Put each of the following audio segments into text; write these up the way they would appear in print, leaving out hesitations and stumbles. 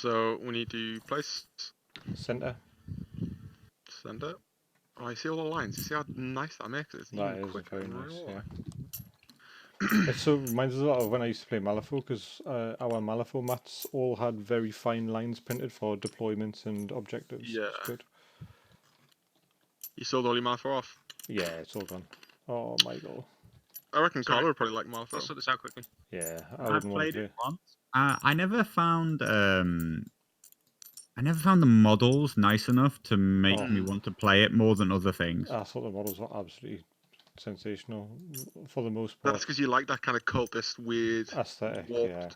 So we need to place Center. center. Oh, I see all the lines. You see how nice that makes it? It's That even is quicker very in nice, real yeah. life. It so reminds us a lot of when I used to play Malifaux, because our Malifaux mats all had very fine lines printed for deployments and objectives. Yeah. It's good. You sold all your Malifaux off. Yeah, it's all gone. Oh, Michael. I reckon Sorry. Carlo would probably like I'll Malifaux. sort this out quickly. Yeah, I I've wouldn't want to played play. it once. I never found the models nice enough to make me want to play it more than other things. I thought the models were absolutely sensational for the most part. That's because you like that kind of cultist, weird Aesthetic, warped. yeah.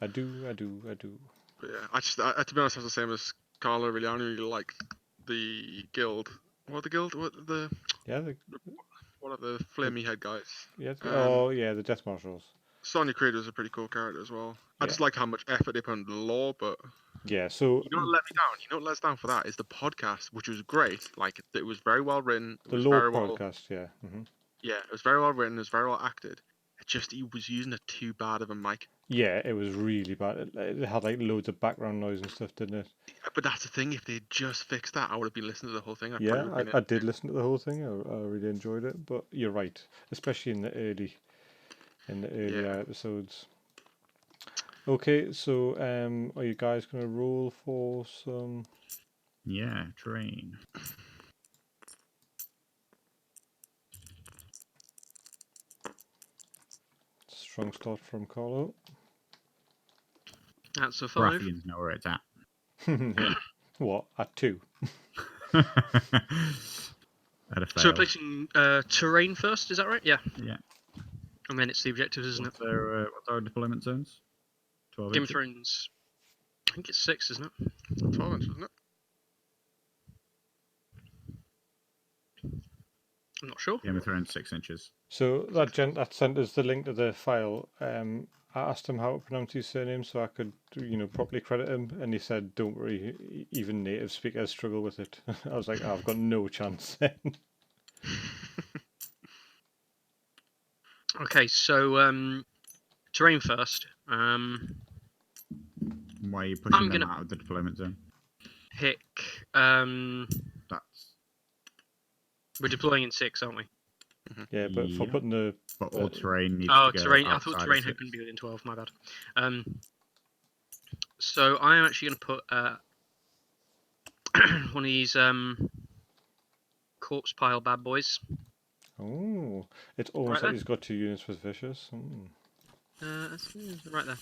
I do. But yeah, to be honest, I was the same as Carlo. Really, I only really like the guild. What the guild? Yeah, What are the flamey head guys? yeah. Oh, yeah, the Death Marshals. Sonya Creed was a pretty cool character as well. I just like how much effort they put into the lore, but yeah. So you know what let me down? You know what let us down for that is the podcast, which was great. Like it was very well written. It the was lore very well, podcast, yeah. yeah, it was very well written. It was very well acted. It just he was using it too bad of a mic. Yeah, it was really bad. It had like loads of background noise and stuff, didn't it? But that's the thing. If they just fixed that, I would have been listening to the whole thing. Yeah, I did listen to the whole thing. I really enjoyed it. But you're right, especially in the early episodes. Okay, so are you guys gonna roll for some? Yeah, terrain. Strong start from Carlo. That's a 5. Baratheons know where it's at. Yeah. What? At 2? At a fail. So we're placing terrain first, is that right? Yeah. Yeah. And then it's the objectives, isn't it? What's our deployment zones? 12 Game of inches? Thrones. I think it's 6, isn't it? 12 inches, isn't it? I'm not sure. Game of Thrones 6 inches. So that gent that sent us the link to the file, I asked him how to pronounce his surname so I could, properly credit him, and he said, "Don't worry, even native speakers struggle with it." I was like, "I've got no chance." Okay, so terrain first. Why are you pushing them gonna out of the deployment zone? pick. That's. We're deploying in 6, aren't we? Yeah, but for putting the But all terrain needs Oh, to go terrain. I outside thought of terrain 6. had going to be within 12. My bad. So I am actually going to put one of these corpse pile bad boys. Oh, it's almost Right like he's got 2 units with vicious. Right there.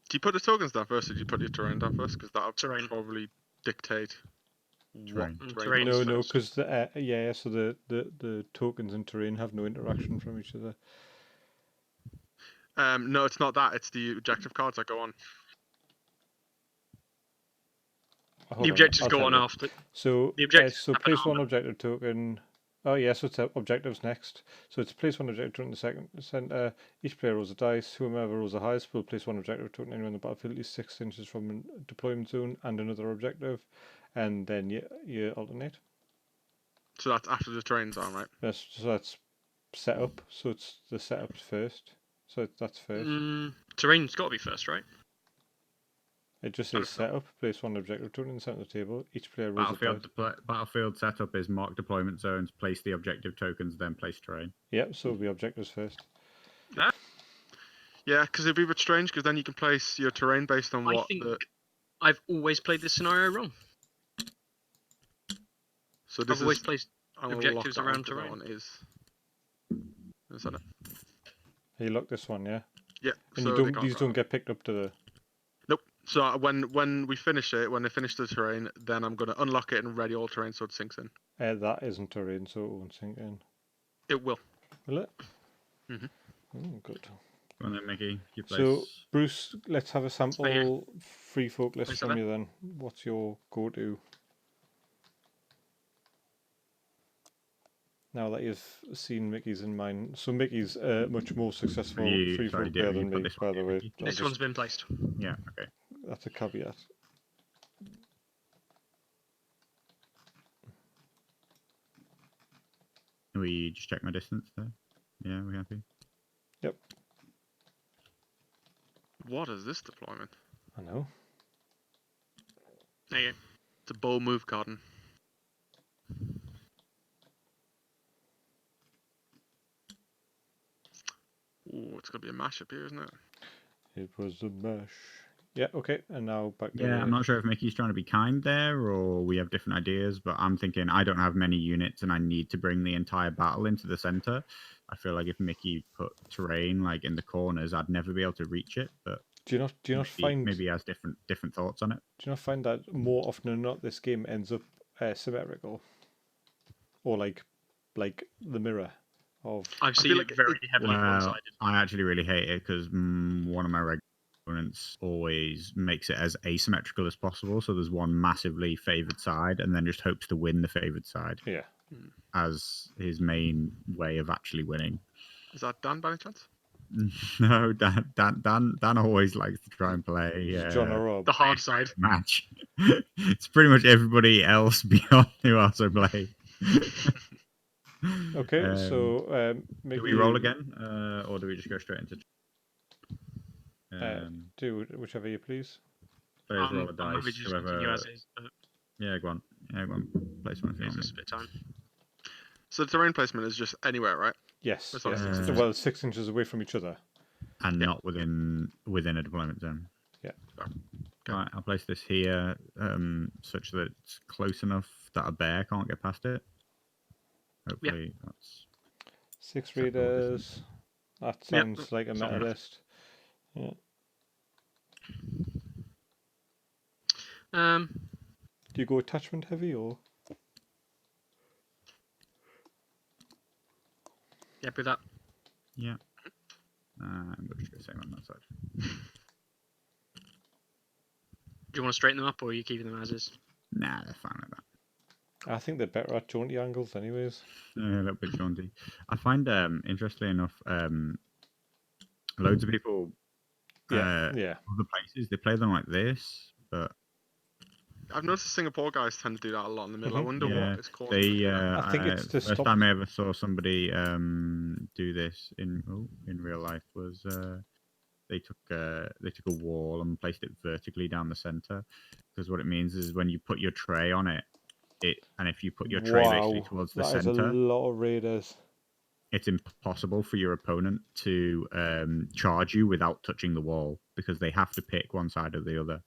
Do you put the tokens down first, or do you put your terrain down first? Because that'll Terrain. probably dictate Terrain. what Terrain terrain. is No, first. because so the tokens and terrain have no interaction from each other. No, it's not that. It's the objective cards that go on. The objectives go on after. So The objectives so happen place one after. objective token. Oh yeah, so it's objectives next. So it's place one objective token in the second center. Each player rolls a dice. Whomever rolls the highest will place one objective token anywhere on the battlefield, at least 6 inches from a deployment zone and another objective, and then you alternate. So that's after the terrain's on, right? That's set up. So it's the setup first. So that's first. Terrain's got to be first, right? It just says setup. Place one objective token in the center of the table. Each player rolls a dice. Battlefield setup is mark deployment zones, place the objective tokens, then place terrain. Yep, so it'll be objectives first. Yeah, because it'd be a bit strange, because then you can place your terrain based on what. I think I've always played this scenario wrong. So this I've always placed objectives around terrain. terrain. That one is that it? You lock this one, yeah? Yeah. And so these don't get picked up to the... Nope. So when we finish it, when they finish the terrain, then I'm going to unlock it and ready all terrain so it sinks in. That isn't terrain, so it won't sink in. It will. Will it? Mm-hmm. Oh, good. Go on then, Mickey. You place... So, Bruce, let's have a sample free folk list Place from you then. What's your go-to? Now that you've seen Mickey's and mine. So Mickey's much more successful free folk player than me, by the way. This one's been placed. Yeah, okay. That's a caveat. We just check my distance there. Yeah, we happy? Yep. What is this deployment? I know. There you go. It's a bold move, Garden. Ooh, it's gonna be a mashup here, isn't it? It was a mash. Yeah, okay, and now back to Yeah, I'm not sure if Mickey's trying to be kind there or we have different ideas, but I'm thinking I don't have many units and I need to bring the entire battle into the center. I feel like if Mickey put terrain like in the corners, I'd never be able to reach it. But Do you not find maybe he has different thoughts on it. do you not find that more often than not this game ends up symmetrical, or like the mirror of? I've seen like it very heavily Well, one-sided. I actually really hate it because one of my regular opponents always makes it as asymmetrical as possible. So there's one massively favored side, and then just hopes to win the favored side Yeah. as his main way of actually winning. Is that Dan by any chance? No, Dan always likes to try and play John or Rob. The hard side. match. It's pretty much everybody else beyond who also play. Okay, so do we roll again, or do we just go straight into? Do whichever you please. Players roll a I'm happy dice. to just Whoever. continue as is, but Yeah, go on. Yeah, go on. Place one if you saves want us me. a bit of time. So the terrain placement is just anywhere, right? Yes. That's all Yes. 6 Well, 6 inches away from each other. And not within a deployment zone. Yeah. Okay. Right, I'll place this here, such that it's close enough that a bear can't get past it. Hopefully that's 6 acceptable readers. That sounds like a Solid meta enough. list. Yeah. Do you go attachment heavy or? Yeah, with that. Yeah. I'm just going to say on that side. Do you want to straighten them up, or are you keeping them as is? Nah, they're fine like that. I think they're better at jaunty angles, anyways. Yeah, a little bit jaunty. I find, interestingly enough, loads of people, Yeah. other places, they play them like this, but I've noticed Singapore guys tend to do that a lot in the middle. I Mhm. wonder yeah, what is causing them to do that. I think it's to first stop- time I ever saw somebody do this in real life was they took a wall and placed it vertically down the center, because what it means is when you put your tray on it, and if you put your tray basically Wow, towards the that is a center, lot of raiders. it's impossible for your opponent to charge you without touching the wall, because they have to pick one side or the other.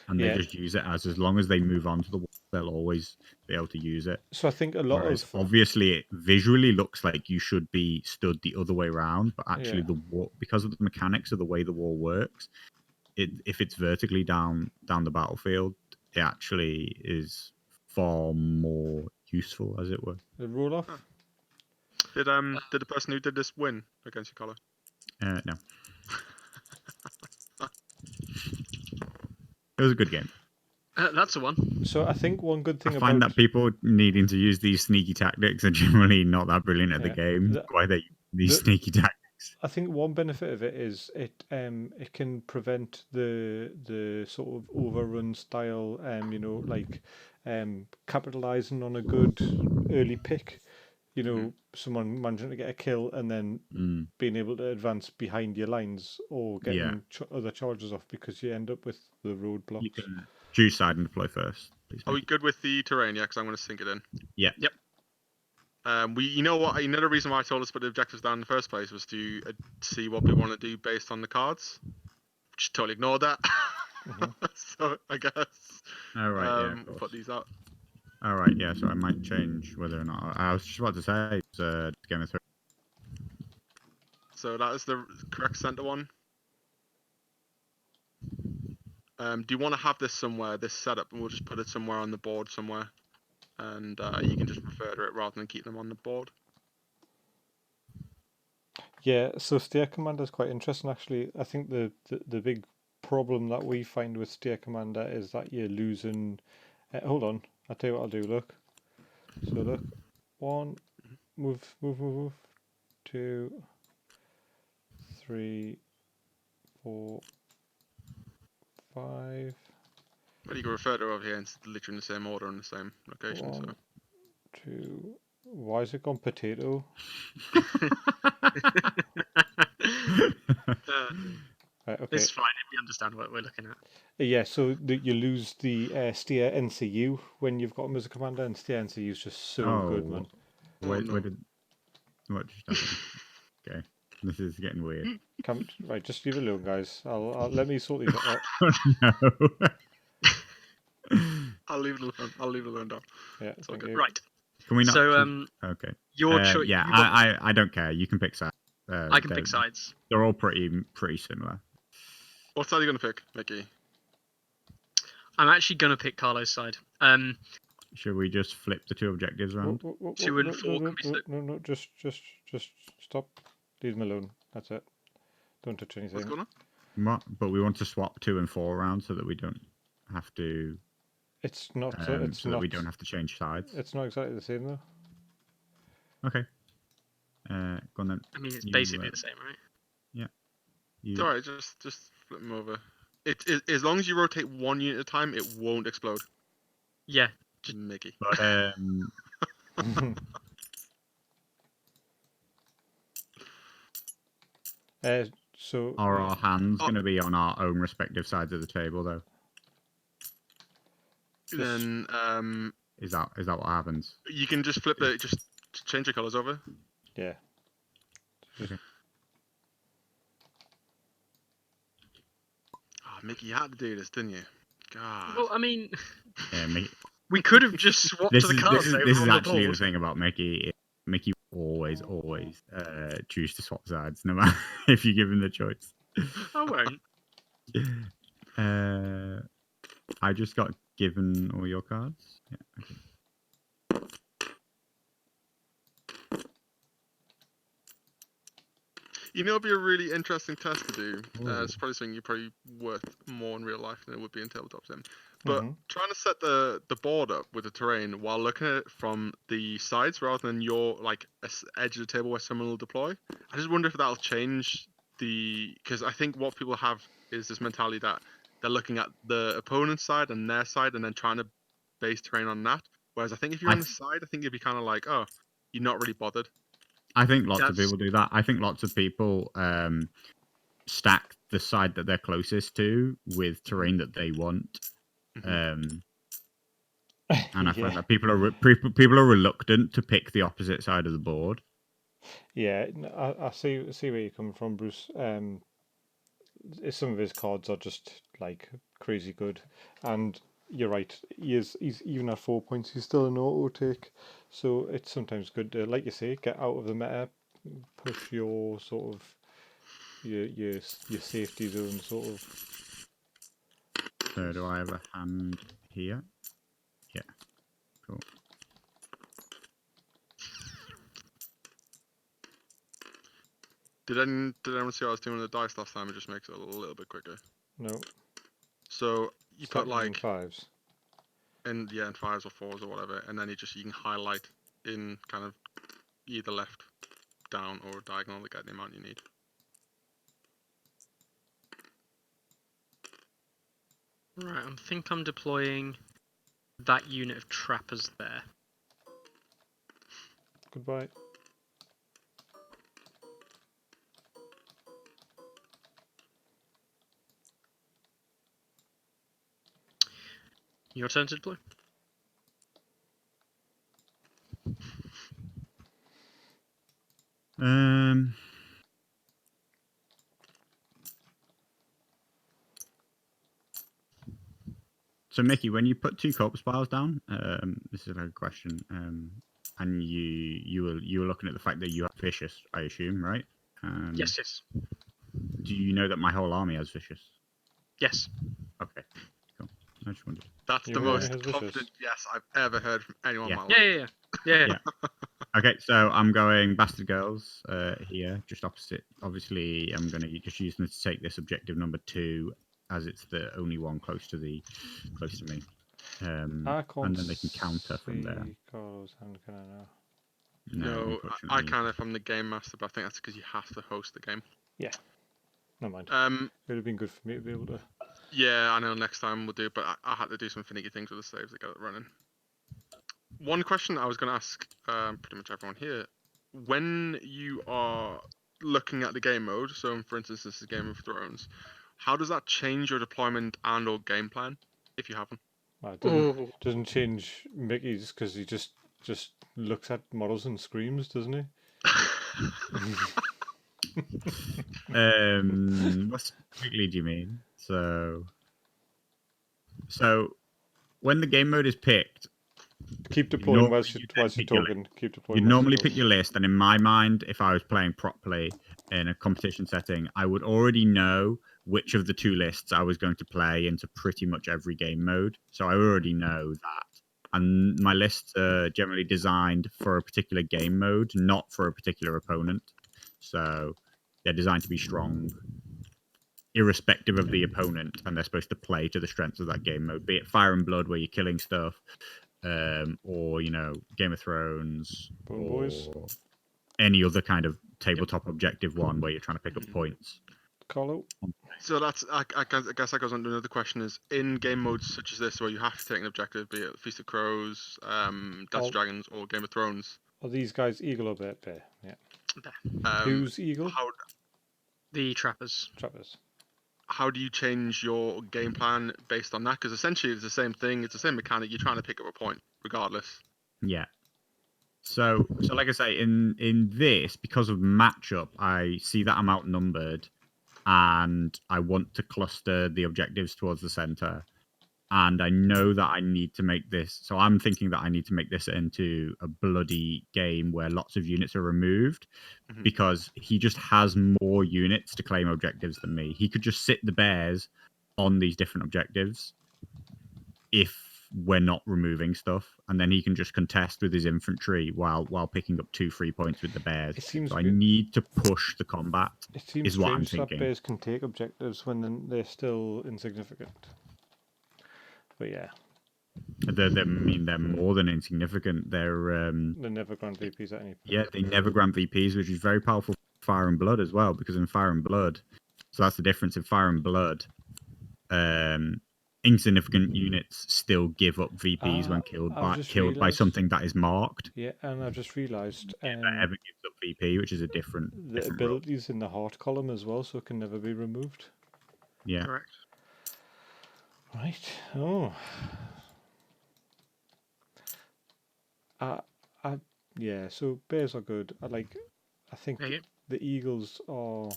And Yeah. they just use it as long as they move on to the wall, they'll always be able to use it. So I think a lot Whereas of obviously it visually looks like you should be stood the other way around, but actually Yeah. the wall, because of the mechanics of the way the wall works, if it's vertically down the battlefield, it actually is far more useful, as it were. the roll off. Huh. Did the person who did this win against you, Carlo? No, it was a good game. That's the one. So I think one good thing I find about that people needing to use these sneaky tactics are generally not that brilliant at the Yeah. game. Why they use these the- sneaky tactics? I think one benefit of it is it can prevent the sort of overrun style capitalizing on a good early pick. Someone managing to get a kill and then being able to advance behind your lines or getting other charges off, because you end up with the roadblocks. You can choose side and deploy first. Please. Are we good with the terrain? Yeah, because I'm going to sink it in. Yeah. Yep. You know what? Another reason why I told us to put the objectives down in the first place was to see what we want to do based on the cards. Just totally ignored that. So I guess. Oh, right, yeah, of we'll course. put these out. All right, yeah. So I might change whether or not I was just about to say Game of Thrones. So that is the correct center one. Do you want to have this somewhere, this setup, and we'll just put it somewhere on the board somewhere, and you can just refer to it rather than keep them on the board. Yeah, so Steer Commander is quite interesting, actually. I think the big problem that we find with Steer Commander is that you're losing... hold on, I'll tell you what I'll do, look. So look, 1, move, 2, 3, 4, 5, Well, you can refer to it over here, and it's literally in the same order in the same location. 1, So 2... Why is it gone potato? Right, okay. It's fine. We understand what we're looking at. Yeah, so you lose the steer NCU when you've got him as a commander, and steer NCU is just so good, man. Where no. did what just happened? Okay, this is getting weird. Right, just leave it alone, guys. I'll let me sort these out. No. I'll leave it alone. I'll leave it alone, Dom. Yeah, It's all thank good. you. Right. Can we not? So Okay. your choice. Yeah, I don't care. You can pick sides. I can pick sides. They're all pretty similar. What side are you gonna pick, Mickey? I'm actually gonna pick Carlo's side. Should we just flip the two objectives around? 2 and 4 can be so. No, just stop. Leave them alone. That's it. Don't touch anything. What's going on? What? But we want to swap 2 and 4 around so that we don't have to. It's not. So that we don't have to change sides. It's not exactly the same though. Okay. Go on then. I mean, it's You, basically the same, right? It's alright. Just flip them over. It as long as you rotate 1 unit at a time, it won't explode. Yeah. Mickey. But So are our hands going to be on our own respective sides of the table, though? Then Is that what happens? you can just flip it. Just change the colors over. yeah. Okay. Oh, Mickey, you had to do this, didn't you? God. Well, I mean, Yeah, we could have just swapped this the is cards over this is on the actually the board. thing about Mickey. Mickey always choose to swap sides, no matter if you give him the choice. I won't. I just got given all your cards. Yeah. Okay. You know, it'd be a really interesting test to do. Ooh. It's probably something you're probably worth more in real life than it would be in tabletop sim. But Mhm. trying to set the board up with the terrain while looking at it from the sides rather than your like edge of the table where someone will deploy. I just wonder if that'll change because I think what people have is this mentality that they're looking at the opponent's side and their side and then trying to base terrain on that. Whereas I think if you're on the side, I think it'd be kind of like, oh, you're not really bothered. I think lots of That's- people do that. I think lots of people stack the side that they're closest to with terrain that they want. And I find that people are reluctant to pick the opposite side of the board. Yeah, I see where you're coming from, Bruce. Some of his cards are just like crazy good, and you're right. He's even at 4 points. He's still an auto take, so it's sometimes good to, like you say, get out of the meta, push your sort of your safety zone, sort of. So do I have a hand here? Yeah, cool. Did anyone see what I was doing with the dice last time? It just makes it a little bit quicker. No. So you put like fives. in 5s or 4s or whatever, and then you can highlight in kind of either left, down, or diagonal to get the amount you need. Right, I think I'm deploying that unit of trappers there. Goodbye. Your turn to deploy. So Mickey, when you put 2 corpse piles down, this is a good question. And you were looking at the fact that you have vicious, I assume, right? Yes. Do you know that my whole army has vicious? Yes. Okay, cool. I just wondered. That's Your the army most has vicious? confident yes I've ever heard from anyone Yeah. in my life. Yeah. Okay, so I'm going Bastard Girls here, just opposite. Obviously, I'm going to just use them to take this objective number 2, as it's the only one close to me. And then they can counter from there. Carlo's hand, can I now? No, I unfortunately. kind of am the game master, but I think that's because you have to host the game. Yeah. Never mind. It would have been good for me to be able to. Yeah, I know next time we'll do it, but I had to do some finicky things with the saves to get it running. One question I was going to ask pretty much everyone here. When you are looking at the game mode, so for instance this is Game of Thrones, how does that change your deployment and/or game plan if you haven't? Well, it Ooh. doesn't change Mickey's because he just looks at models and screams, doesn't he? What specifically do you mean? So when the game mode is picked, Keep deploying whilst you you're then pick your talking. Keep you deploying. normally pick your list, and in my mind, if I was playing properly in a competition setting, I would already know which of the two lists I was going to play into pretty much every game mode. So I already know that. And my lists are generally designed for a particular game mode, not for a particular opponent. So they're designed to be strong, irrespective of the opponent, and they're supposed to play to the strengths of that game mode, be it Fire and Blood, where you're killing stuff, or Game of Thrones, Boom, or boys. any other kind of tabletop objective one where you're trying to pick up points. Carlo. So that's I guess that goes on to another question: is in game modes such as this, where you have to take an objective, be it Feast of Crows, Dance All- of Dragons, or Game of Thrones. Are these guys eagle or bear? Yeah. Bear. Who's eagle? The trappers. Trappers. How do you change your game plan based on that? Because essentially it's the same thing, it's the same mechanic. You're trying to pick up a point regardless. Yeah. So like I say, in this, because of matchup, I see that I'm outnumbered, and I want to cluster the objectives towards the center. And I know that I need to make this. So I'm thinking that I need to make this into a bloody game where lots of units are removed, Mhm. because he just has more units to claim objectives than me. He could just sit the bears on these different objectives if we're not removing stuff, and then he can just contest with his infantry while picking up 2 free points with the bears. It seems So I good. need to push the combat. It seems is what I'm strange that thinking. bears can take objectives when they're still insignificant. But yeah, They're more than insignificant. they never grant VPs at any point. Yeah, they never grant VPs, which is very powerful for Fire and Blood as well, because in Fire and Blood, so that's the difference. In Fire and Blood, insignificant units still give up VPs when killed by something that is marked. Yeah, and I've just realised That ever gives up VP, which is a different the rule. abilities in the heart column as well, so it can never be removed. Yeah. Correct. Right. Oh. Yeah. So bears are good. I think There you go. the eagles are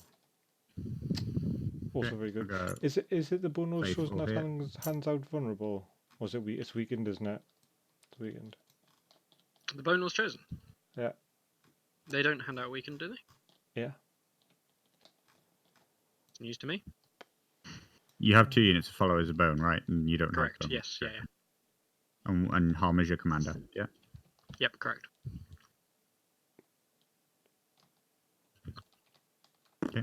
also very good. Okay. Is it the bone nose Faithful chosen that here. hands out vulnerable? Or is it it's weakened, isn't it? It's weakened. The bone was chosen. Yeah. They don't hand out weekend, do they? Yeah. News to me. You have 2 units of followers of bone, right? And you don't Correct. have them. Yes. Yeah. And Harm is your commander. Yeah. Yep. Correct. Okay.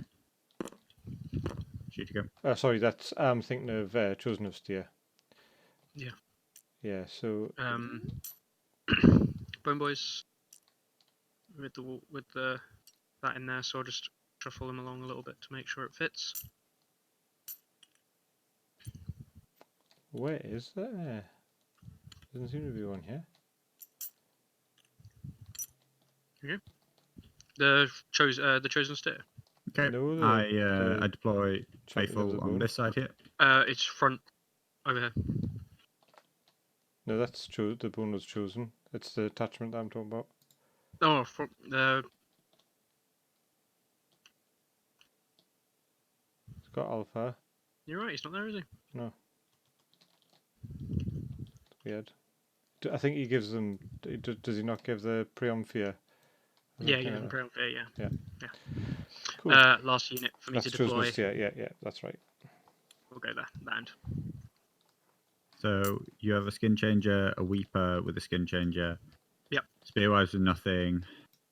Shoot you go. Sorry, that's I'm thinking of Chosen of Steer. Yeah. Yeah. So Bone boys with the that in there, so I'll just shuffle them along a little bit to make sure it fits. where is there? Doesn't seem to be one here. The chosen steer. Okay. No, I deploy Champion of the Faithful on Bone. this side here. It's front over here. No, that's the bone was chosen. It's the attachment I'm talking about. Oh, front. It's got alpha. You're right. He's not there, is he? No. Weird. I think he gives them. Does he not give the Preomphere? Yeah, you have him yeah. Cool. Last unit for me That's to deploy. chosen. Yeah, that's right. We'll go there. That end. So you have a skin changer, a weeper with a skin changer. Yep. Spearwise with nothing,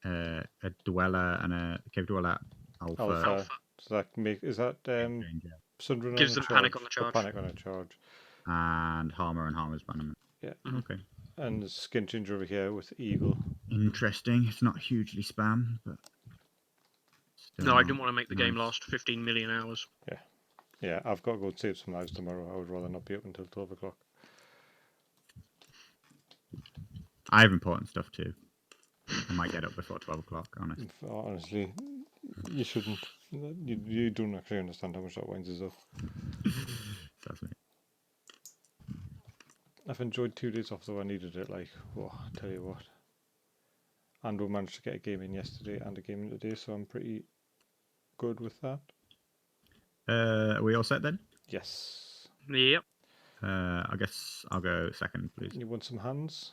a dweller and a cave dweller alpha. Alpha. So that is that changer. Sundering Gives on them a panic charge? on the charge. Panic on a charge. And Harmer and Harmer's bannerman. Yeah. Mhm. Okay. And the skin changer over here with eagle. Interesting. It's not hugely spam, but still No, I didn't want to make the game nice. last 15 million hours. Yeah, I've got to go save some lives tomorrow. I would rather not be up until 12 o'clock. I have important stuff too. I might get up before 12 o'clock, honestly. Honestly, you shouldn't. You don't actually understand how much that winds us up. Trust me. I've enjoyed 2 days off though. I needed it. Like, oh, I tell you what. And we managed to get a game in yesterday and a game in today, so I'm pretty good with that. Are we all set then? Yes. Yep. I guess I'll go second, please. You want some hands?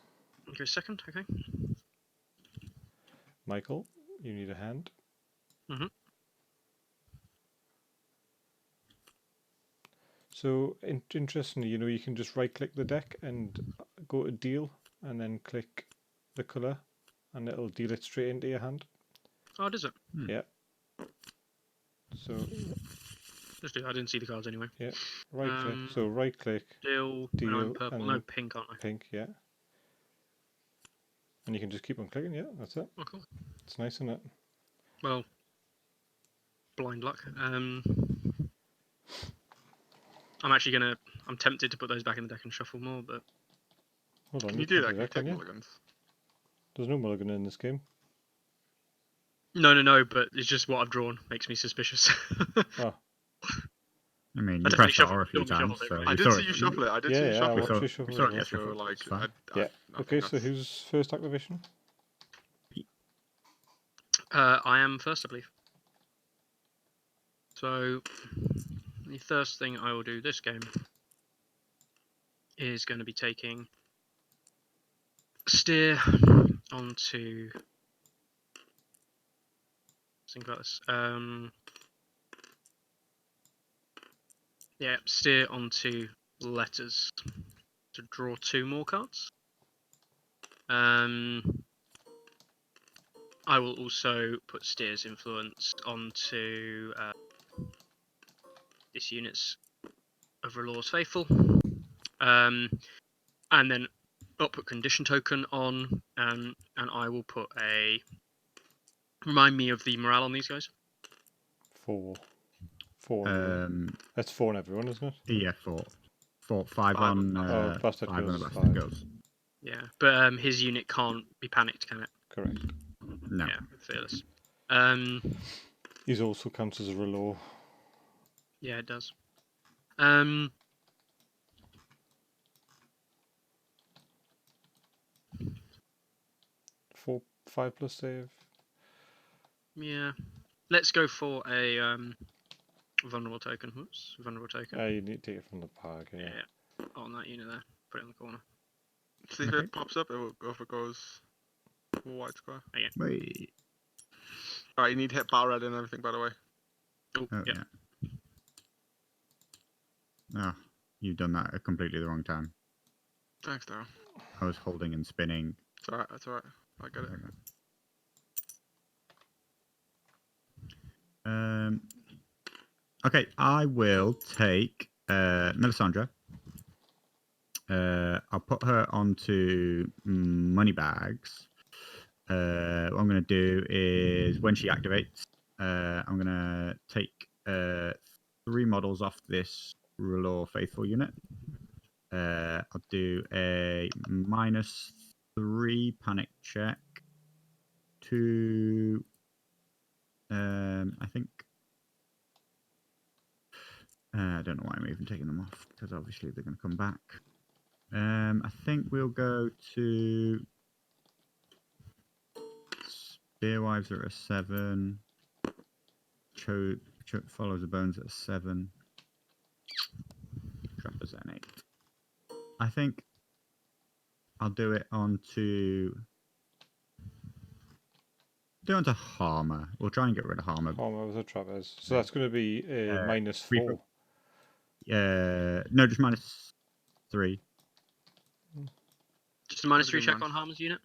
Okay, second. Okay. Michael, you need a hand. Mhm. So, interestingly, you can just right-click the deck and go to deal, and then click the colour, and it'll deal it straight into your hand. Oh, does it? Yeah. So, Just do. I didn't see the cards anyway. yeah, right-click. So, right-click, Deal. deal, No, I'm purple. and No, pink, aren't I? pink, yeah. And you can just keep on clicking, yeah, that's it. Oh, cool. It's nice, isn't it? Well, blind luck. I'm actually gonna. I'm tempted to put those back in the deck and shuffle more, but Hold on, Can you do that? can't Can you take can you? mulligans? There's no mulligan in this game. no. But it's just what I've drawn makes me suspicious. Oh, I mean, I you definitely pressed R shuffled- a few normally times, shuffled it, so right? I we did saw see it. you shuffle it. I did Yeah, see you yeah, I shuffle watched it. you shuffle we saw it, it yeah. yesterday. So like, It's fine. I Yeah. think Okay, so that's- who's first activation? I am first, I believe. So the first thing I will do this game is going to be taking steer onto. Let's think about this. Yeah, steer onto letters to draw 2 more cards. I will also put steer's influence onto this unit's of Relaw's Faithful. And then I'll put condition token on, and I will put a remind me of the morale on these guys. 4. 4. That's 4 on everyone, isn't it? Yeah, 4. 5 Five on on Bastard 5 on the Girls, Bastard 5. Girls. Yeah, but his unit can't be panicked, can it? Correct. No. Yeah, fearless. He's also counts as a reload. Yeah, it does. 4, 5 plus save. Yeah, let's go for a vulnerable token. Whoops, vulnerable token. You need to take it from the park, yeah. Yeah, on that unit there. Put it in the corner. See if Okay. it pops up. It will go if it goes white square. Wait. Alright, you need to hit battle red and everything, by the way. Oh, Oh, yeah. Oh, you've done that at completely the wrong time. Thanks, Daryl. I was holding and spinning. It's alright. That's alright. I get it. Okay, I will take Melisandre. I'll put her onto Moneybags. What I'm going to do is when she activates, I'm going to take 3 models off this Rulor Faithful unit. I'll do a -3 panic check to I think I don't know why I'm even taking them off, because obviously they're going to come back. I think we'll go to Spearwives are at a 7. Follows the Bones at a 7. Trappers at an 8. I think I'll do it onto Harmer. We'll try and get rid of Harmer. Harmer with a Travis. So that's going to be -4. No, just -3. Just a -3 Everything check minus- on Harmer's unit.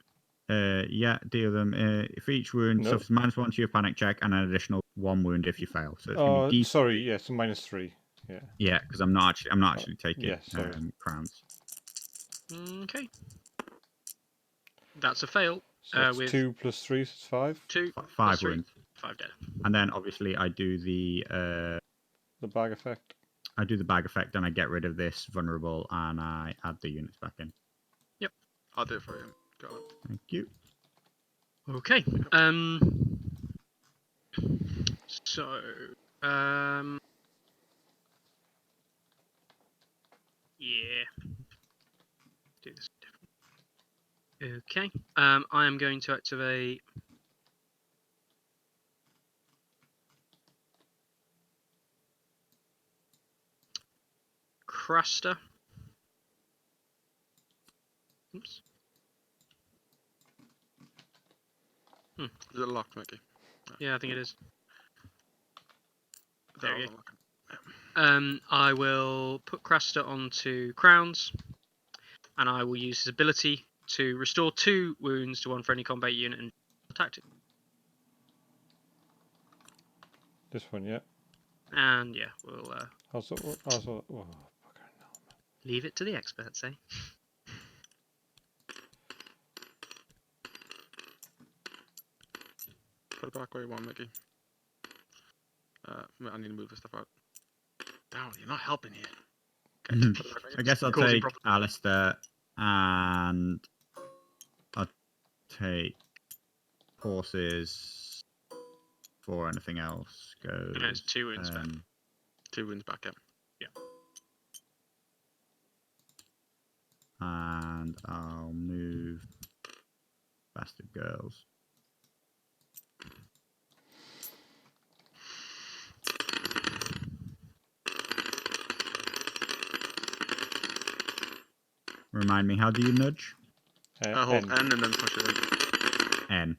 Yeah, deal them. If each wound Nope. suffers -1 to your panic check and an additional 1 wound if you fail. So it's going to be Sorry, yes, -3. Yeah. Yeah, because I'm not actually taking yeah, sorry. crowns. Okay. That's a fail. So that's With 2 plus 3, so it's 5. 2 5 plus 3, wounds, 5 dead. and then obviously I do the bag effect. bag effect, and I get rid of this vulnerable, and I add the units back in. I'll do it for you. Got it. Thank you. Okay. So, yeah. Do this different. Okay. I am going to activate Craster. Oops. Is it locked, Mickey? Yeah, I think it is. They're There all you go. unlocking. I will put Craster onto Crowns, and I will use his ability to restore 2 wounds to one friendly combat unit and tactic. This one, yeah. And yeah, we'll Also, oh, fucking hell. leave it to the experts, eh? Put it back where you want, Mickey. I need to move this stuff out. Down, you're not helping here. Okay, just put it back, Mickey. I guess I'll Causing take problems. Alistair and I'll take horses for anything else goes. Yeah, it's 2 wounds back. 2 wounds back, yeah. And I'll move Bastard Girls. Remind me, how do you nudge? Hold N. N and then push it in. N.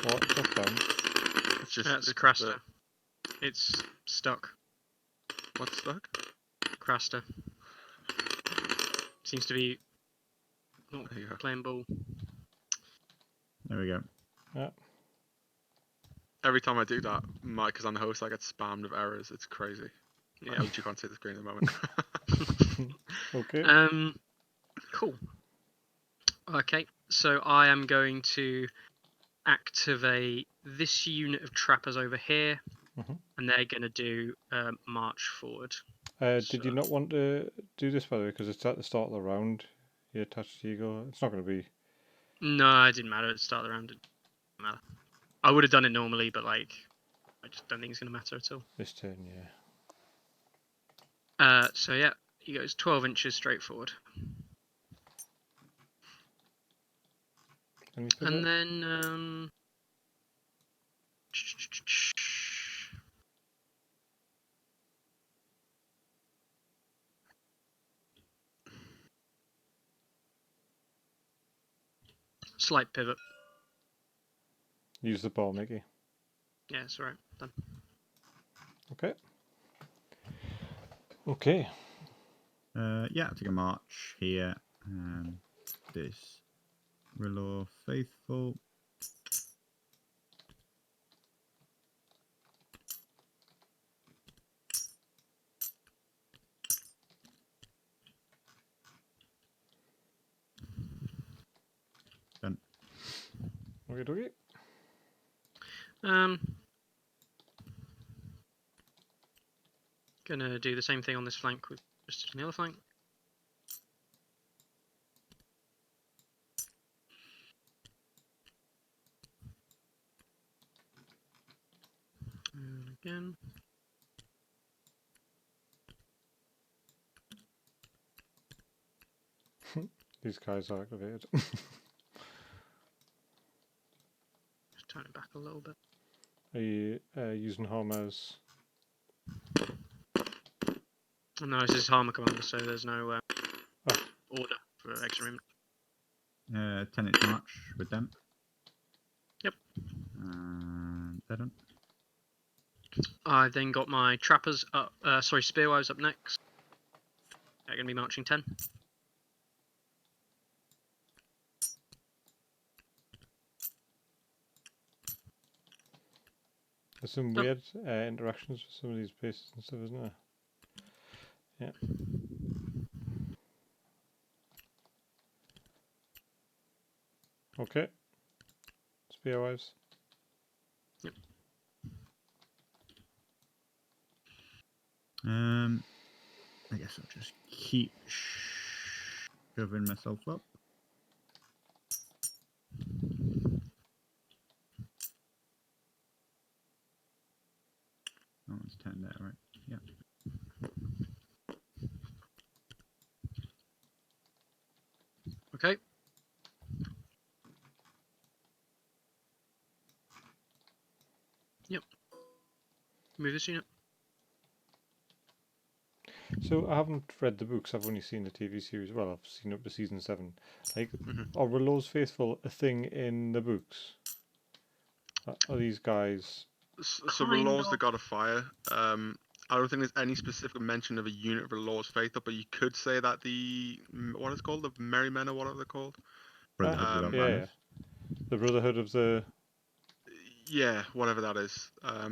What? Drop down. It's just That's it's Craster. It's stuck. What's stuck? Craster. Seems to be not There you go. playing ball. There we go. Yeah. Every time I do that, Mike is on the host, I get spammed with errors. It's crazy. Yeah. You can't see the screen at the moment. Okay. Cool. Okay, so I am going to activate this unit of trappers over here, and they're going to do march forward. Did you not want to do this, by the way, because it's at the start of the round? You attached to Eagle. It's not going to be. No, it didn't matter at the start of the round. It didn't matter. I would have done it normally, but like, I just don't think it's going to matter at all. This turn, yeah. So yeah, he goes 12 inches straight forward. And then slight pivot. Use the ball, Mickey. Yeah, it's alright. Done. Okay. Okay. Yeah, I'll take a march here. This R'hllor Faithful. Done. Okay. Gonna do the same thing on this flank with just on the other flank. And again. These guys are activated. Just turn it back a little bit. Are you using Homers? No, this is Harmer Commander, so there's no order for extra movement. 10-inch march with them. Yep. And they're done. I've then got my trappers up. Spearwives up next. They're going to be marching 10. There's some weird interactions with some of these bases and stuff, isn't there? Yeah. Okay. Spearwives. Yep. I guess I'll just keep shoving myself up. 10 there, right? Yeah. Okay. Yep. Move this unit. So I haven't read the books. I've only seen the TV series. Well, I've seen up to season 7. Like, Mhm. are Reload's Faithful a thing in the books? Are these guys? So Kind Relaw's the of. god of fire. I don't think there's any specific mention of a unit of Relaw's Faithful, but you could say that what is it called, the Merry Men, or whatever they're called. Brotherhood without yeah, banners. the Brotherhood of the. Yeah, whatever that is. I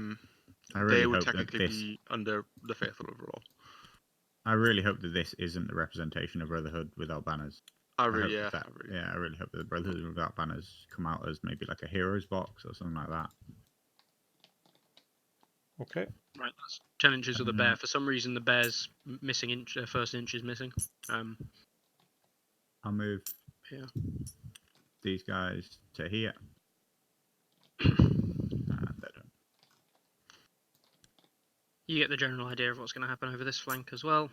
They really would hope that technically this. be under the Faithful of Relaw. I really hope that this isn't the representation of Brotherhood without banners. I really hope I really hope that the Brotherhood without banners come out as maybe like a heroes box or something like that. Okay. Right, that's 10 inches of the bear. For some reason, the bear's missing inch. First inch is missing. I'll move Yeah. these guys to here. And they're done. You get the general idea of what's going to happen over this flank as well.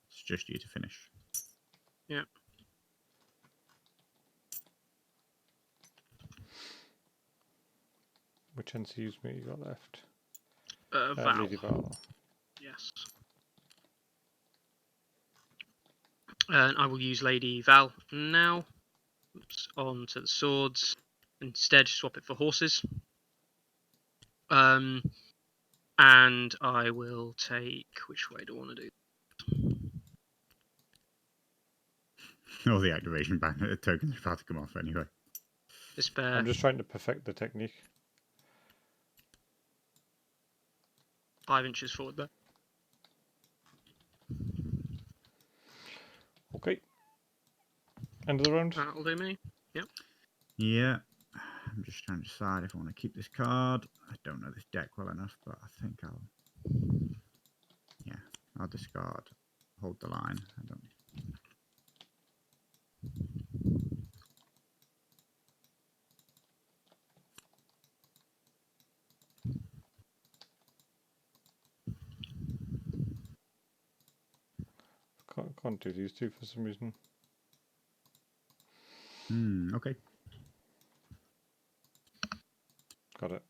It's just you to finish. Yeah. Which NCUs me you got left? Val. Lady Val. Yes. And I will use Lady Val now. Oops, on to the swords. Instead, swap it for horses. And I will take... Which way do I want to do? All the activation banner tokens are about to come off anyway. This bear. I'm just trying to perfect the technique. 5 inches forward there. Okay. End of the round. That'll do me. Yep. Yeah. I'm just trying to decide if I want to keep this card. I don't know this deck well enough, but I think I'll discard. Hold the line. I don't. Can't do these two for some reason. Okay. Got it.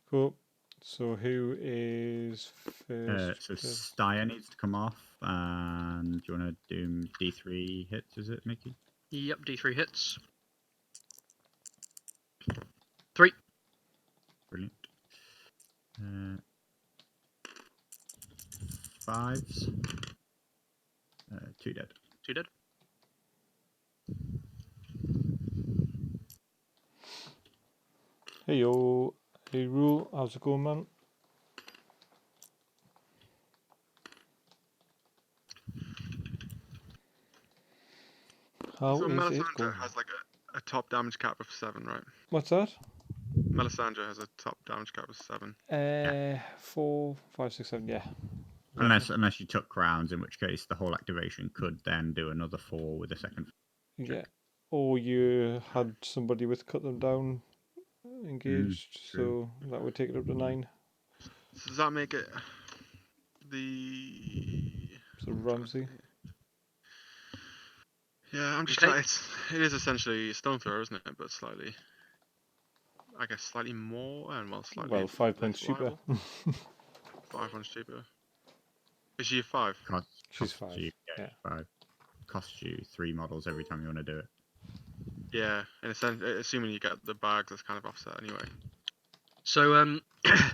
Cool. So who is first? So Steyr needs to come off, and do you want to do D3 hits? Is it, Mickey? Yep, D3 hits. 3. Brilliant. 5s. 2 dead. 2 dead. Hey yo, hey Rule, how's it going, man? How So is it Melisandre going? has like a top damage cap of 7, right? What's that? Melisandre has a top damage cap of 7. 4, 5, 6, 7. Yeah. Unless you took crowns, in which case the whole activation could then do another 4 with a second. Yeah. Or you had somebody with cut them down engaged, true. so that would take it up to 9. So does that make it the... So Ramsey. Yeah, I'm just Okay. trying. It is essentially a stone thrower, isn't it? But slightly, I guess, slightly more, and well, slightly. Well, 5 less points cheaper. viable. 5 points cheaper. Is she a 5? She's Costs 5. You, Yeah. 5. Costs you 3 models every time you want to do it. Yeah, in a sense, assuming you get the bags, that's kind of offset anyway. So,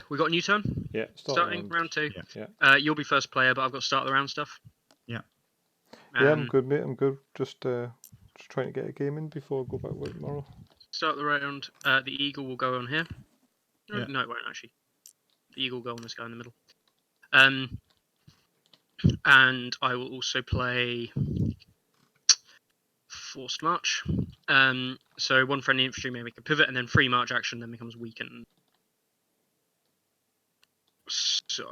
we got a new turn. Yeah. Starting round 2. Yeah. You'll be first player, but I've got to start the round stuff. Yeah. Yeah, I'm good, mate. I'm good. Just trying to get a game in before I go back to work tomorrow. Start the round. The eagle will go on here. Yeah. No, it won't actually. The eagle will go on this guy in the middle. And I will also play Forced March. So 1 friendly infantry may make a pivot, and then free march action then becomes weakened. So,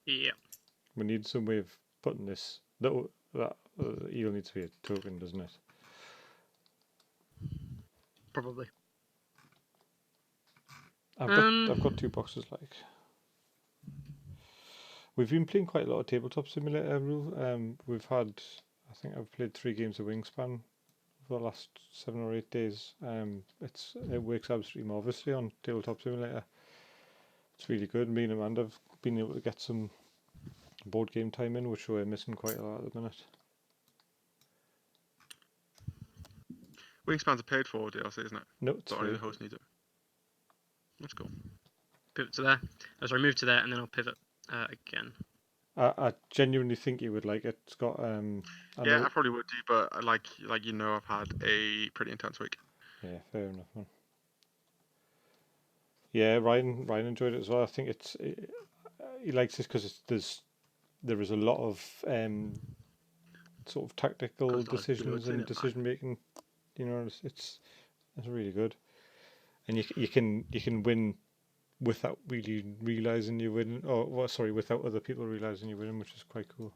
yeah. We need some way of putting this. that eel needs to be a token, doesn't it? Probably. I've got 2 boxes. Like, we've been playing quite a lot of tabletop simulator. We've had, I think I've played 3 games of Wingspan for the last 7 or 8 days. It works absolutely marvelously on tabletop simulator. It's really good. Me and Amanda have been able to get some board game time in, which we're missing quite a lot at the minute. Wingspan's a paid for DLC, isn't it? No, it's But only free. the host needs it. That's cool. Pivot to there. Oh, sorry, move to there, and then I'll pivot again. I genuinely think you would like it. It's got I I probably would do, but like I've had a pretty intense week. Yeah, fair enough, man. Yeah, Ryan enjoyed it as well. I think he likes this because there is a lot of sort of tactical Goes down decisions bullets in and it, man. decision making. You know, it's really good, and you can win without really realizing you're winning, without other people realizing you're winning, which is quite cool.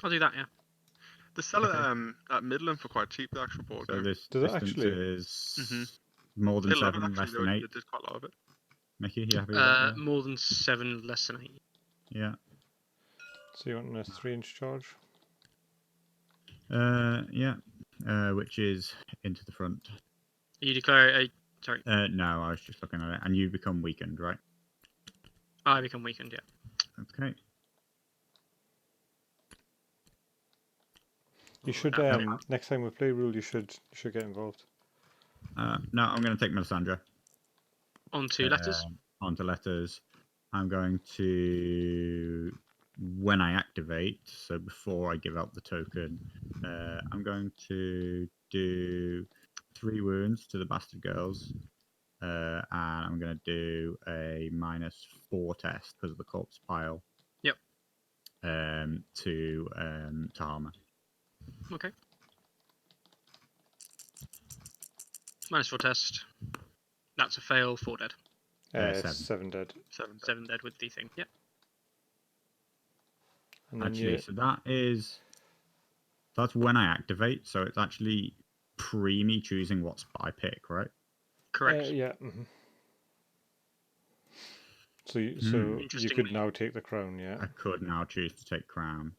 I'll do that, yeah. They sell it Okay. at Midland for quite cheap, the actual board So game. this Does it distance actually? is more than They love it 7, actually, less than 8. they did quite a lot of it. Mickey, you happy with that? Yeah. More than 7, less than 8. Yeah. So you want a 3-inch charge? Yeah. Which is into the front. You declare a... Sorry, No, I was just looking at it. And you become weakened, right? I become weakened, yeah. Okay. You should next time we play Rule, you should get involved. No, I'm going to take Melisandre. On to letters. Onto letters. I'm going to, when I activate, so before I give out the token, I'm going to do 3 wounds to the bastard girls. And I'm going to do a -4 test because of the corpse pile. Yep. To Harmer. Okay. -4 test. That's a fail, 4 dead. 7. 7 dead. 7 dead with the thing, yep. And then Actually, so that's when I activate. So it's actually pre me choosing what spot I pick, right? Correct. Yeah. So you could now take the crown, yeah. I could now choose to take crown,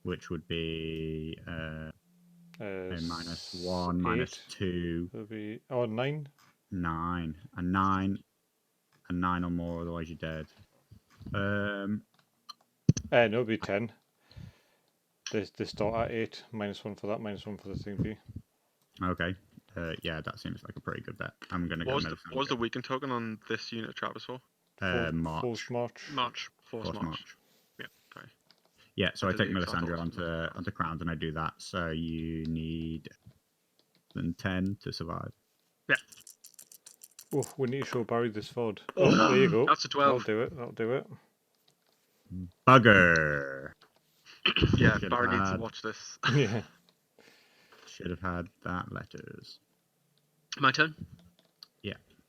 which would be a -1, -2. It'll be 9. 9 and 9 or more, otherwise you're dead. No, it'll be 10. They start at 8. -1 for that, -1 for the thing B. Okay. Yeah, that seems like a pretty good bet. I'm gonna go. What was the weekend token on this unit of Travis for? March. 4th March. 4th March. Yeah. Okay. Yeah, so I take Delete, 'cause I Melisandre thought onto crown, and I do that. So you need than 10 to survive. Yeah. Oh, we need to show Barry this VOD. Oh, there you go. That's a 12. That'll do it. Bugger. Yeah, Should Barry have needs to had- watch this. Yeah. Should have had that letters. My turn.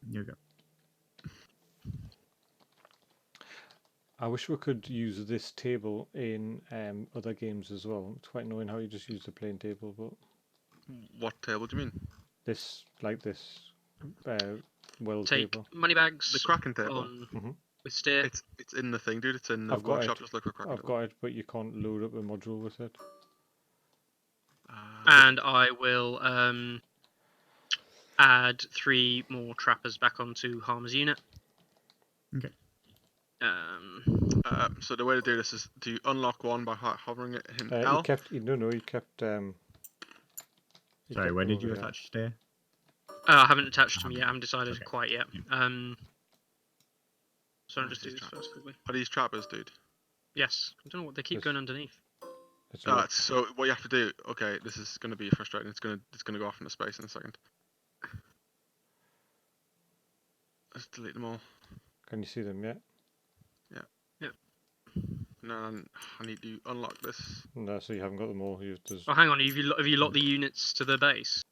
You go. I wish we could use this table in other games as well. It's quite annoying how you just use the plain table, but What table do you mean? this world Take table. money bags The Kraken table. on with steer. It's in the thing, dude. It's in the I've got workshop. it. Just look for Kraken I've table. got it, but you can't load up a module with it. And I will add 3 more trappers back onto Harmer's unit. Okay. So the way to do this is to unlock one by hovering it in He L. kept. He kept. Sorry, where did you attach steer? I haven't attached them yet. I haven't decided Okay. quite yet. So I'm just do this first quickly. Are these trappers, dude? Yes. I don't know what they keep Yes. going underneath. So what you have to do? Okay, this is going to be frustrating. It's gonna go off into space in a second. Let's delete them all. Can you see them yet? No, I need to unlock this. No, so you haven't got them all. Oh, hang on. Have you locked the units to the base?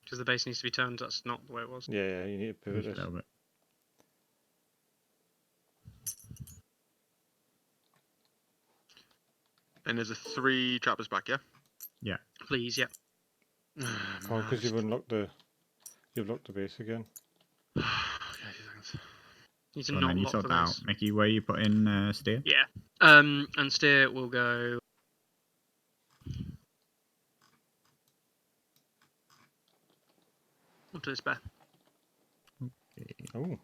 Because the base needs to be turned. That's not the way it was. Yeah, you need to pivot Just it. a little bit. And there's a 3 trappers back, yeah? Please, yeah. Oh, because you've unlocked the base again. Okay, 2 seconds. Need to Well, not then you lock sort the out. base. Mickey, where you put in steer? Yeah. And steer will go. Onto this bear. Okay. Oh.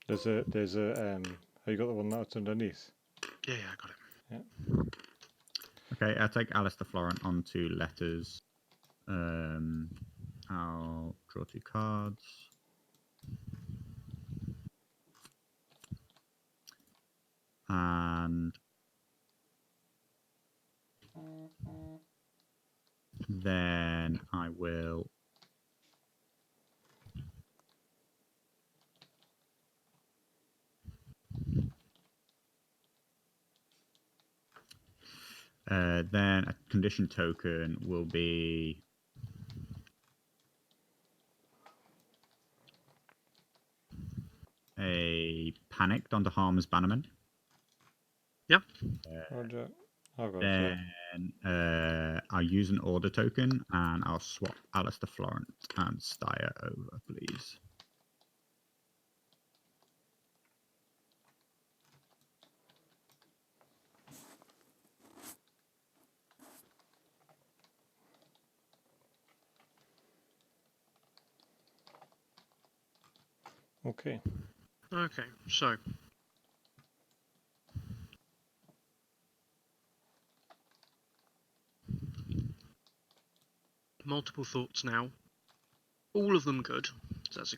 There's a have you got the one that's underneath? Yeah, I got it. Okay, I'll take Alistair Florent onto letters. I'll draw 2 cards. And then I will then a condition token will be a panicked onto Harm's Bannerman. Yeah. Roger. I've got it. Then I'll use an order token and I'll swap Alistair Florent and Steyer over, please. Okay. Okay, so. Multiple thoughts now. All of them good. So that's a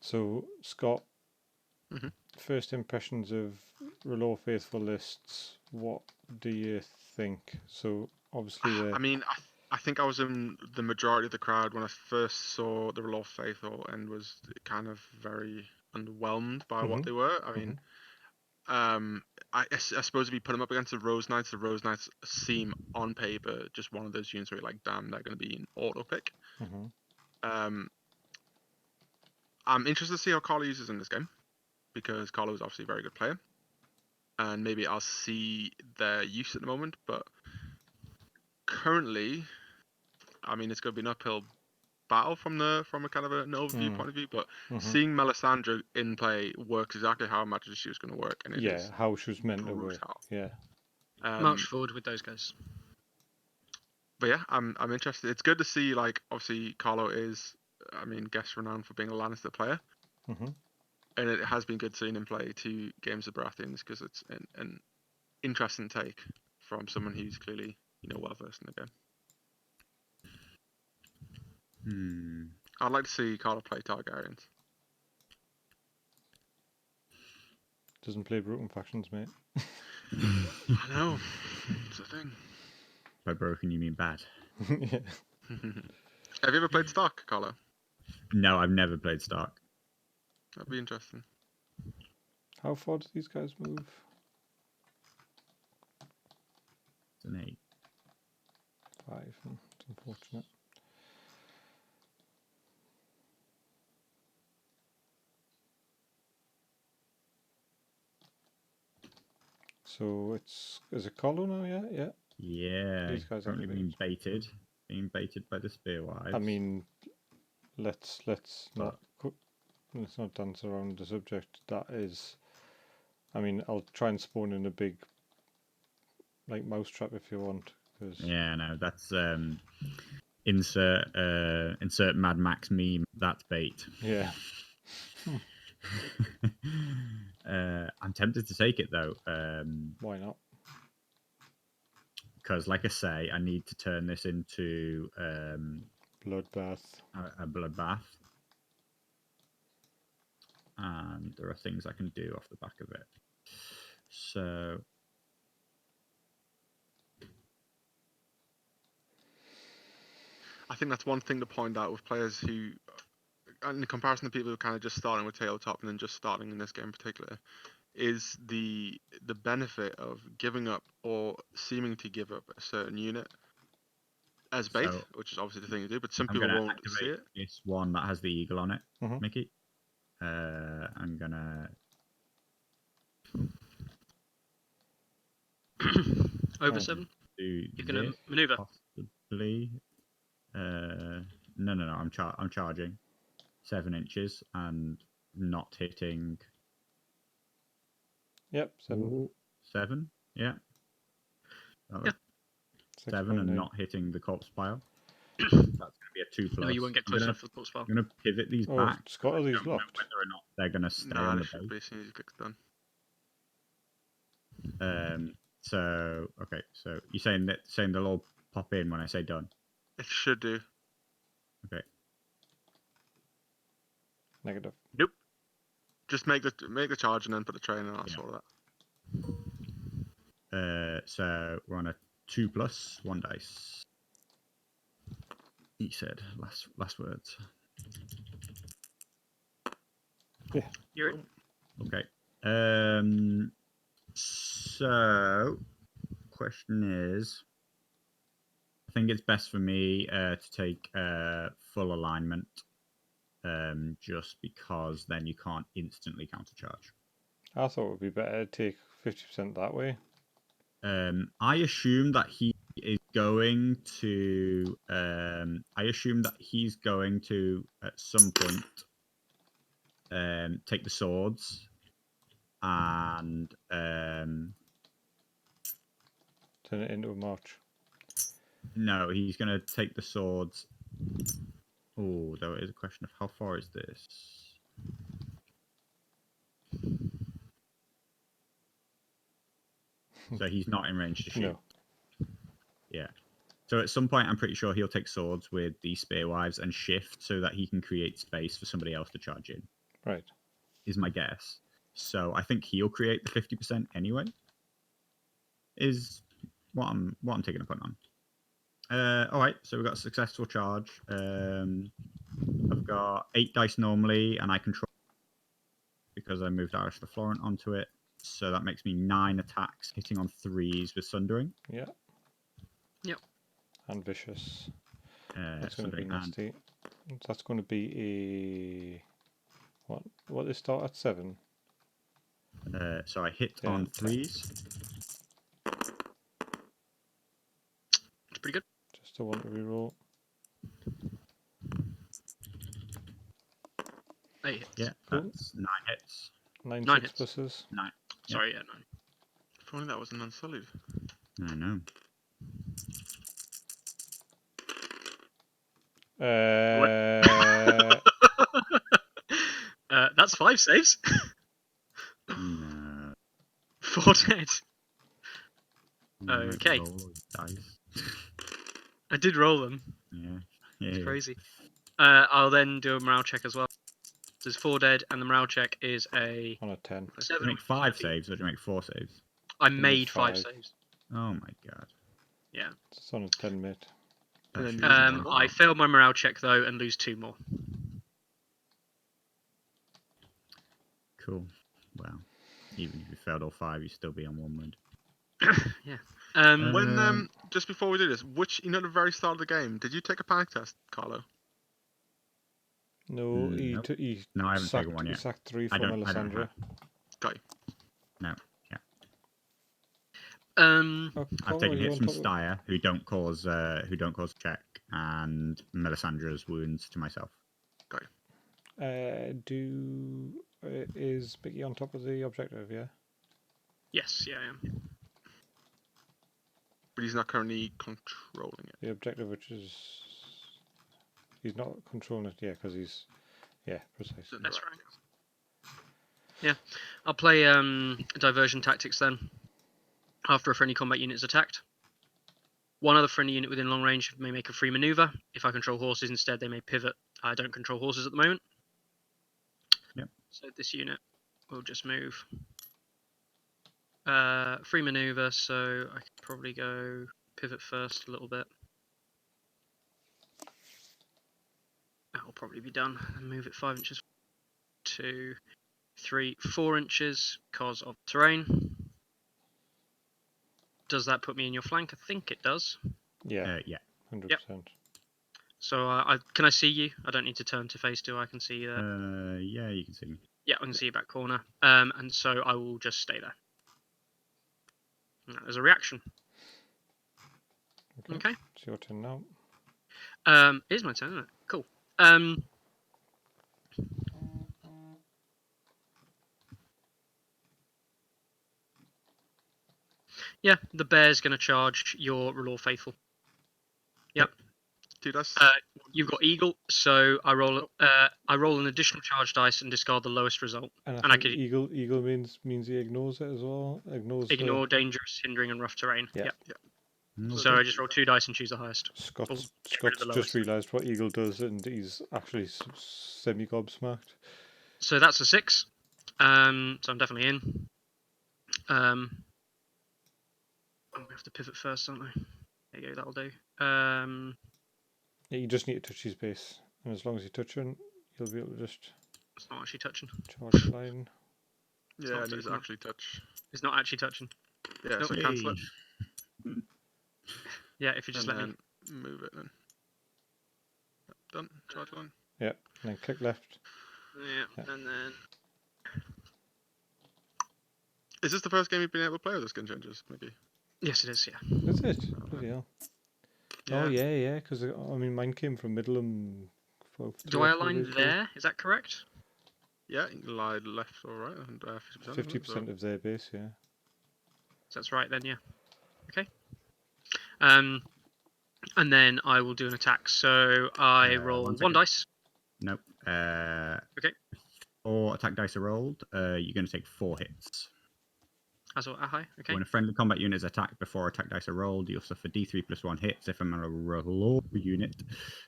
So Scott, Mhm. first impressions of Relo Faithful lists. What do you think? So obviously I mean, I think I was in the majority of the crowd when I first saw the Law of Faithful and was kind of very underwhelmed by what Mhm. they were. I mean, I suppose if you put them up against the Rose Knights seem on paper just one of those units where you're like, damn, they're going to be an auto pick. Mhm. I'm interested to see how Carlo uses in this game because Carlo is obviously a very good player, and maybe I'll see their use at the moment. But currently, I mean, it's going to be an uphill battle from a kind of an overview point of view. But seeing Melisandre in play works exactly how I imagined she was going to work, and it yeah, is how she was meant to work. brutal. Yeah. march forward with those guys. But yeah, I'm interested. It's good to see, like, obviously Carlo is, I mean, guest renowned for being a Lannister player, Mhm. and it has been good seeing him play 2 games of Baratheons because it's an interesting take from someone who's clearly, well versed in the game. I'd like to see Carlo play Targaryens. Doesn't play broken factions, mate. I know, it's a thing. By broken, you mean bad? Yeah. Have you ever played Stark, Carlo? No, I've never played Stark. That'd be interesting. How far do these guys move? It's an 8. 5. It's unfortunate. So is it Carlo now? Yeah, yeah. Yeah, These guys currently activate. being baited by the Spearwives. I mean, let's not dance around the subject. That is, I mean, I'll try and spawn in a big, like, mousetrap if you want. Cause yeah, no, that's insert Mad Max meme. That's bait. yeah. I'm tempted to take it though, Why not? because, like I say, I need to turn this into Bloodbath. a bloodbath, and there are things I can do off the back of it. So I think that's one thing to point out with players who, in comparison to people who are kind of just starting with tabletop and then just starting in this game in particular, is the benefit of giving up or seeming to give up a certain unit as bait, So which is obviously the thing to do, but some I'm people gonna won't see activate it. this one that has the eagle on it, Mhm. Mickey. I'm gonna. Over Oh. 7. Do You're gonna this, maneuver. possibly. No. I'm charging 7 inches and not hitting. Yep, 7. Ooh, 7. Yeah. Yeah. 7 and 6.9. not hitting the corpse pile. That's going to be a 2 plus. No, you won't get close enough for the pulse file. I'm going to pivot these Oh, back. Scott, are I these don't know locked? whether or not they're going to stay Nah, on they the should base. be as soon as you click done. So okay, so you're saying they'll all pop in when I say done. It should do. Okay. Negative. Nope. Just make the charge and then put the train and I'll Yeah. sort that. So we're on a 2 plus 1 dice. He said last words. You're in. Okay. So question is, I think it's best for me to take full alignment, just because then you can't instantly countercharge. I thought it would be better to take 50% that way. I assume that he is going to. I assume that he's going to at some point take the swords and Turn it into a march. no, he's going to take the swords. Oh, there is a question of how far is this? So he's not in range to shoot. No. Yeah. So at some point, I'm pretty sure he'll take swords with the spear wives and shift so that he can create space for somebody else to charge in. Right. Is my guess. So I think he'll create the 50% anyway. Is what I'm taking a punt on. All right. So we've got a successful charge. I've got 8 dice normally, and I control because I moved Irish the Florent onto it. So that makes me 9 attacks, hitting on 3s with Sundering. Yeah. Yep. And vicious. That's going to be Sundering and nasty. That's going to be a what they start at 7. so I hit Yeah, on 10. 3s. It's pretty good. Just a one to reroll. 8 hits. Yeah, Cool. that's 9 hits. 9 9 6 hits. pluses. 9. Sorry, yeah, 9. If only that was an unsullied. I know. That's 5 saves. No. 4 dead. You might Okay. roll those dice. I did roll them. Yeah. It's Yeah. crazy. I'll then do a morale check as well. There's 4 dead, and the morale check is a On a 10. Do you 7. make 5 saves or do you make 4 saves? I made made 5 5. saves. Oh my god. Yeah. It's on a 10 mate. And then That you should lose be one more. I failed my morale check though and lose 2 more. cool. Well, even if you failed all 5, you'd still be on 1 wound. Yeah. When just before we do this, at the very start of the game, did you take a panic test, Carlo? No, he, Nope. he No, I haven't sacked, taken one he yet. sacked 3 I from don't Alessandra. Got you. No. Yeah. Oh, I've Carlo, taken are you hits on from top of- Steyr who don't cause check, and Melisandre's wounds to myself. Is Mickey on top of the objective, yeah? Yes, yeah, I am. But he's not currently controlling it. The objective, which is... He's not controlling it, yeah, because he's... Yeah, precisely. That's right. Yeah. I'll play diversion tactics then. After a friendly combat unit is attacked. One other friendly unit within long range may make a free maneuver. If I control horses instead, they may pivot. I don't control horses at the moment. Yep. So this unit will just move. Free maneuver, so I could probably go pivot first a little bit. That will probably be done. And move it 5 inches. 2, 3, 4 inches because of terrain. Does that put me in your flank? I think it does. Yeah. Yeah. 100%. So can I see you? I don't need to turn to face, do I? I can see you there. Yeah, you can see me. Yeah, I can see you back corner. And so I will just stay there. There's a reaction. Okay. It's your turn now. It is my turn, isn't it? Cool. Yeah, the bear's going to charge your R'hllor Faithful. Yep. 2 dice. You've got Eagle, so I roll an additional charge dice and discard the lowest result. And And I think could eagle means he ignores it as well. ignore dangerous, hindering, and rough terrain. Yeah. Okay. So I just roll 2 dice and choose the highest. Scott's get rid of the just lowest. realised what eagle does, and he's actually semi-gobsmacked. So that's a 6. So I'm definitely in. We have to pivot first, don't we? There you go, that'll do. Yeah, you just need to touch his base, and as long as you touch him, you'll be able to just It's not actually touching. charge the line. Yeah, not it needs to touching. actually touch. It's not actually touching. Yeah, so cancel it. Yeah, if you just and let me. then move it then. Yep, done. Charge line. Yeah, and then click left. Yeah, and then. Is this the first game you've been able to play with the skin changes? Maybe. Yes, it is, yeah. Is it? Bloody hell. Yeah. Oh, yeah, because mine came from Middleham. Do I align there? Is that correct? Yeah, you can lie left or right, and 50%. 50% of their base, yeah. So that's right then, yeah. Okay. And then I will do an attack. So I roll 1 1 second. dice. Nope. Okay. 4 attack dice are rolled. You're going to take 4 hits. As well, high. Okay. When a friendly combat unit is attacked before attack dice are rolled, you'll suffer D3 plus 1 hits. If I'm a R'hllor unit,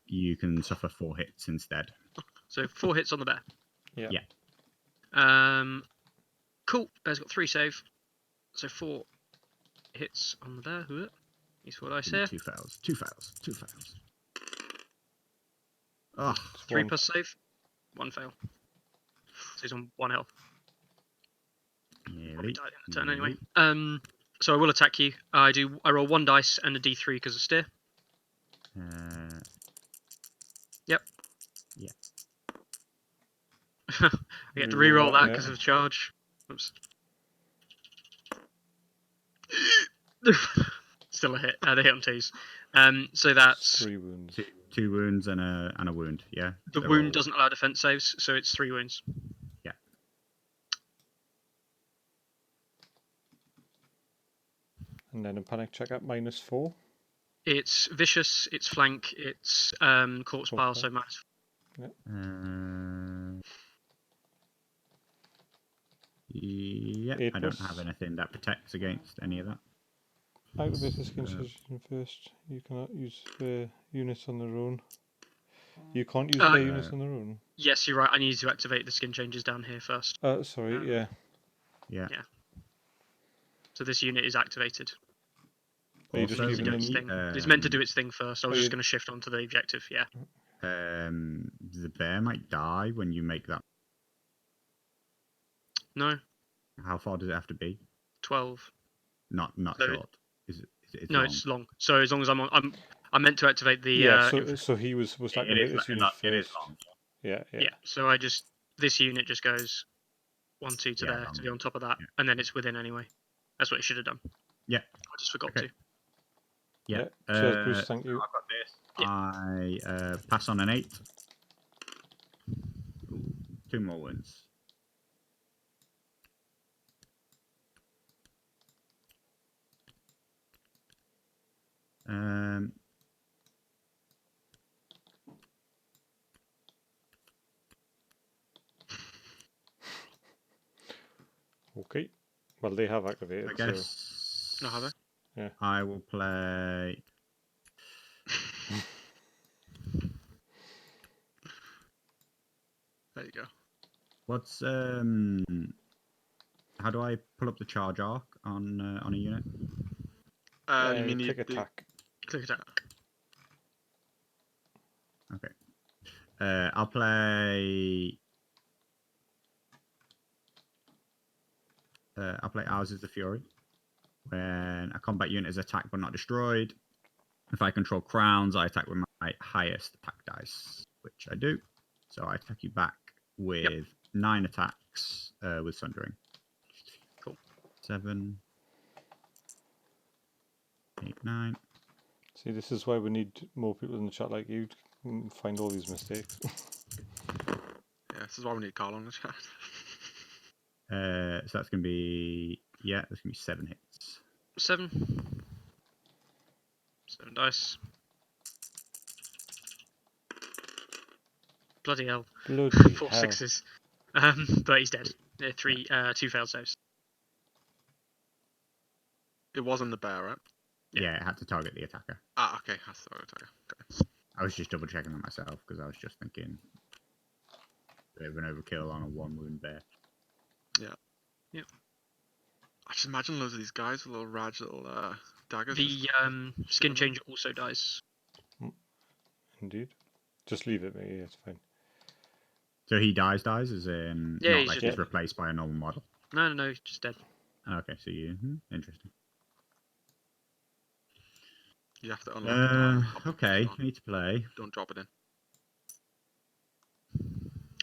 you can suffer 4 hits instead. So 4 hits on the bear. Yeah. Cool. Bear's got 3 save. So 4 hits on the bear. He's 4 dice here. 2 fails. 2 fails. 2 fails. Oh, 3 plus save. 1 fail. So he's on 1 health. Probably died in the turn anyway. So I will attack you. I roll 1 dice and a D3 because of steer. Yep. Yeah. I get to re-roll that because yeah. of charge. Oops. Still a hit. They hit on 2s. So that's 3 wounds. 2 wounds and a wound. Yeah. the They're wound all- doesn't allow defense saves, so it's 3 wounds. Yeah. And then a panic check at -4. It's vicious. It's flank. It's corpse pile. So minus. Yeah. 8 I don't plus. have anything that protects against any of that. Activate the skin changes first. You cannot use the units on their own. You can't use their units on their own. Yes, you're right. I need to activate the skin changes down here first. Sorry, yeah. Yeah. So this unit is activated. Are you just Also, leaving them? Its thing. It's meant to do its thing first. I was Are just you- going to shift onto the objective. Yeah. The bear might die when you make that. No. How far does it have to be? 12. Not So- short. Is it No, long? it's long. So as long as I'm meant to activate the. Yeah, so he was supposed to It activate is this lo- unit not- first. It is long. Yeah. Yeah. So this unit just goes 1, 2 to Yeah, there long. to be on top of that, Yeah. and then it's within anyway. That's what it should have done. Yeah. I just forgot Okay. to. Yeah. Cheers, Bruce. Thank you. I've got this. Yeah. I pass on an 8. 2 more wounds. Okay. Well, they have activated. I guess. No, have I? Yeah. I will play. There you go. What's How do I pull up the charge arc on a unit? You mean click attack. Click attack. Okay. I'll play. Ours is the Fury. When a combat unit is attacked but not destroyed, If I control crowns, I attack with my highest attack dice, which I do. So I attack you back with 9 attacks with Sundering. Cool. 7, 8, 9. See, this is why we need more people in the chat like you to find all these mistakes. Yeah, this is why we need Carlo in the chat. So that's going to be, yeah, that's going to be 7 hits. 7. 7 dice. Bloody hell. Bloody 4 hell. 6s. But he's dead. 2 failed saves. It wasn't the bear, right? Yeah, it had to target the attacker. Ah, okay. That's the attacker. Okay. I was just double checking that myself because I was just thinking a bit of an overkill on a 1 wound bear. I just imagine loads of these guys with little raj little daggers. The skin changer also dies. Indeed. Just leave it, mate. Yeah, it's fine. So he dies, as in Yeah, not he's like just he's dead. replaced by a normal model. No, he's just dead. Okay, so you interesting. You have to unlock it. Okay, I need to play. Don't drop it in.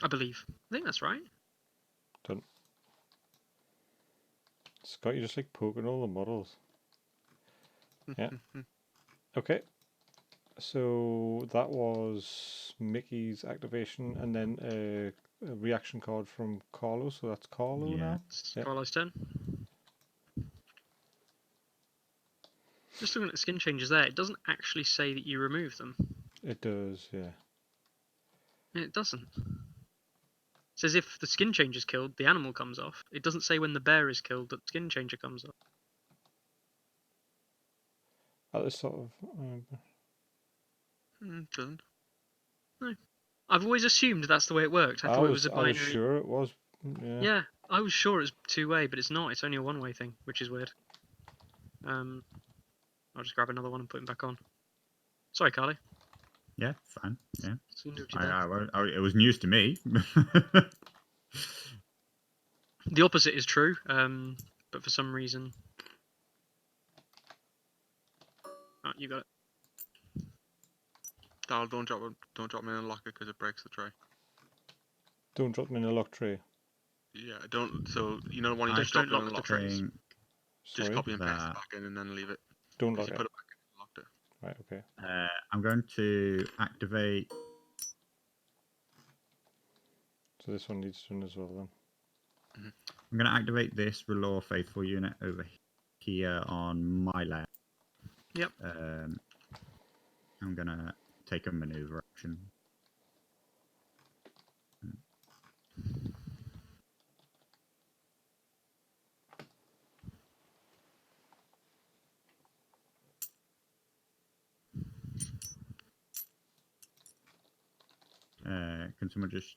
I believe. I think that's right. Done. Scott, you just like poking all the models. Yeah. Okay. So that was Mickey's activation, and then a reaction card from Carlo. So that's Carlo Yeah. now. It's Yeah. Carlo's turn. Just looking at the skin changes there, it doesn't actually say that you remove them. It does, yeah. It doesn't. It says if the skin change is killed, the animal comes off. It doesn't say when the bear is killed that the skin changer comes off. At the sort of. Doesn't. No. I've always assumed that's the way it worked. I thought it was a binary. I was sure it was. Yeah. Yeah, I was sure it was two-way, but it's not. It's only a one-way thing, which is weird. I'll just grab another one and put him back on. Sorry, Carly. Yeah, fine. Yeah. Assumed it was your dad. It was news to me. The opposite is true, but for some reason... Oh, you got it. Dal, don't drop me in a locker because it breaks the tray. Don't drop them in a lock tray. Yeah, don't. So you know when you I just drop don't it in a lock the lock trays. tray, just Sorry? copy and paste That- it back in and then leave it. Don't Because lock you it. put it back in and locked it. Right, okay. I'm going to activate. So this one needs done as well then. I'm going to activate this Relore Faithful unit over here on my left. Yep. I'm going to take a maneuver action. Can someone just...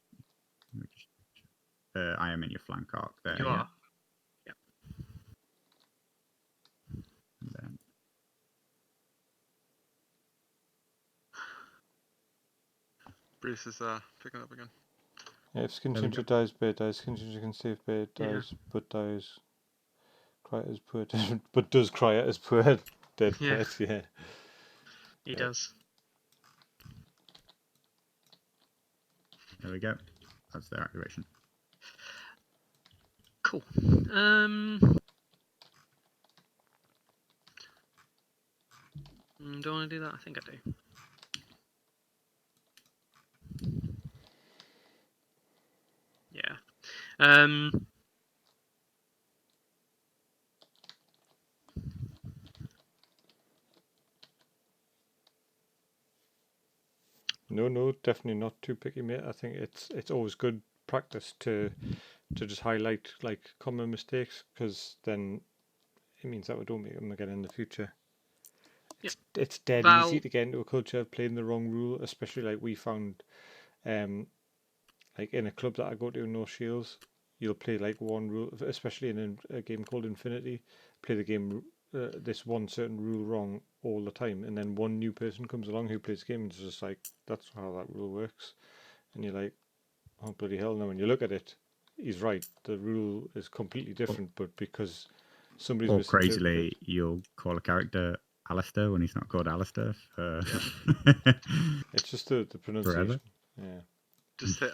I am in your flank arc there. You are. Yeah. And then Bruce is picking up again. Yeah, if skin There we changer go. dies, bear dies. Skin changer can save, bear Yeah. dies, but dies. Cry as poor, but does cry as poor dead Yeah. pet, yeah. He does. there we go. That's their activation. Cool. Do I want to do that? I think I do. Yeah. No, definitely not too picky, mate. I think it's always good practice to just highlight like common mistakes, because then it means that we don't make them again in the future. Yep. It's dead Val- easy to get into a culture of playing the wrong rule, especially like we found, like in a club that I go to in No Shields, you'll play like one rule, especially in a game called Infinity, play the game this one certain rule wrong all the time, and then one new person comes along who plays the game and is just like, that's how that rule works, and you're like, oh bloody hell no. When you look at it, he's right, the rule is completely different, but because somebody's Or misinterpreted crazily, you'll call a character Alistair when he's not called Alistair for It's just the pronunciation. Yeah. Just hit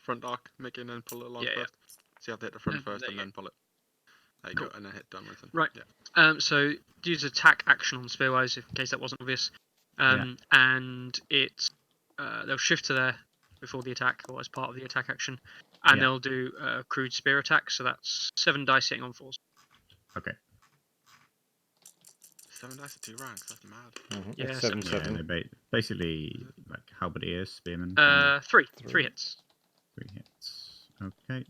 front arc, Mickey, and then pull it along Yeah, yeah. first. So you have to hit the front Yeah, first there and you then pull it. There you Cool. go, and then hit done with it. Right. Yeah. So use attack action on Spearwise, in case that wasn't obvious. And it's they'll shift to there before the attack, or as part of the attack action, and Yeah. they'll do a crude spear attack. So that's 7 dice hitting on 4s. Okay. 7 dice at 2 ranks. That's mad. Yeah, It's 7, 7/7. Yeah, they're basically like halberdiers, spearmen. 3 Three. hits. 3 hits. Okay.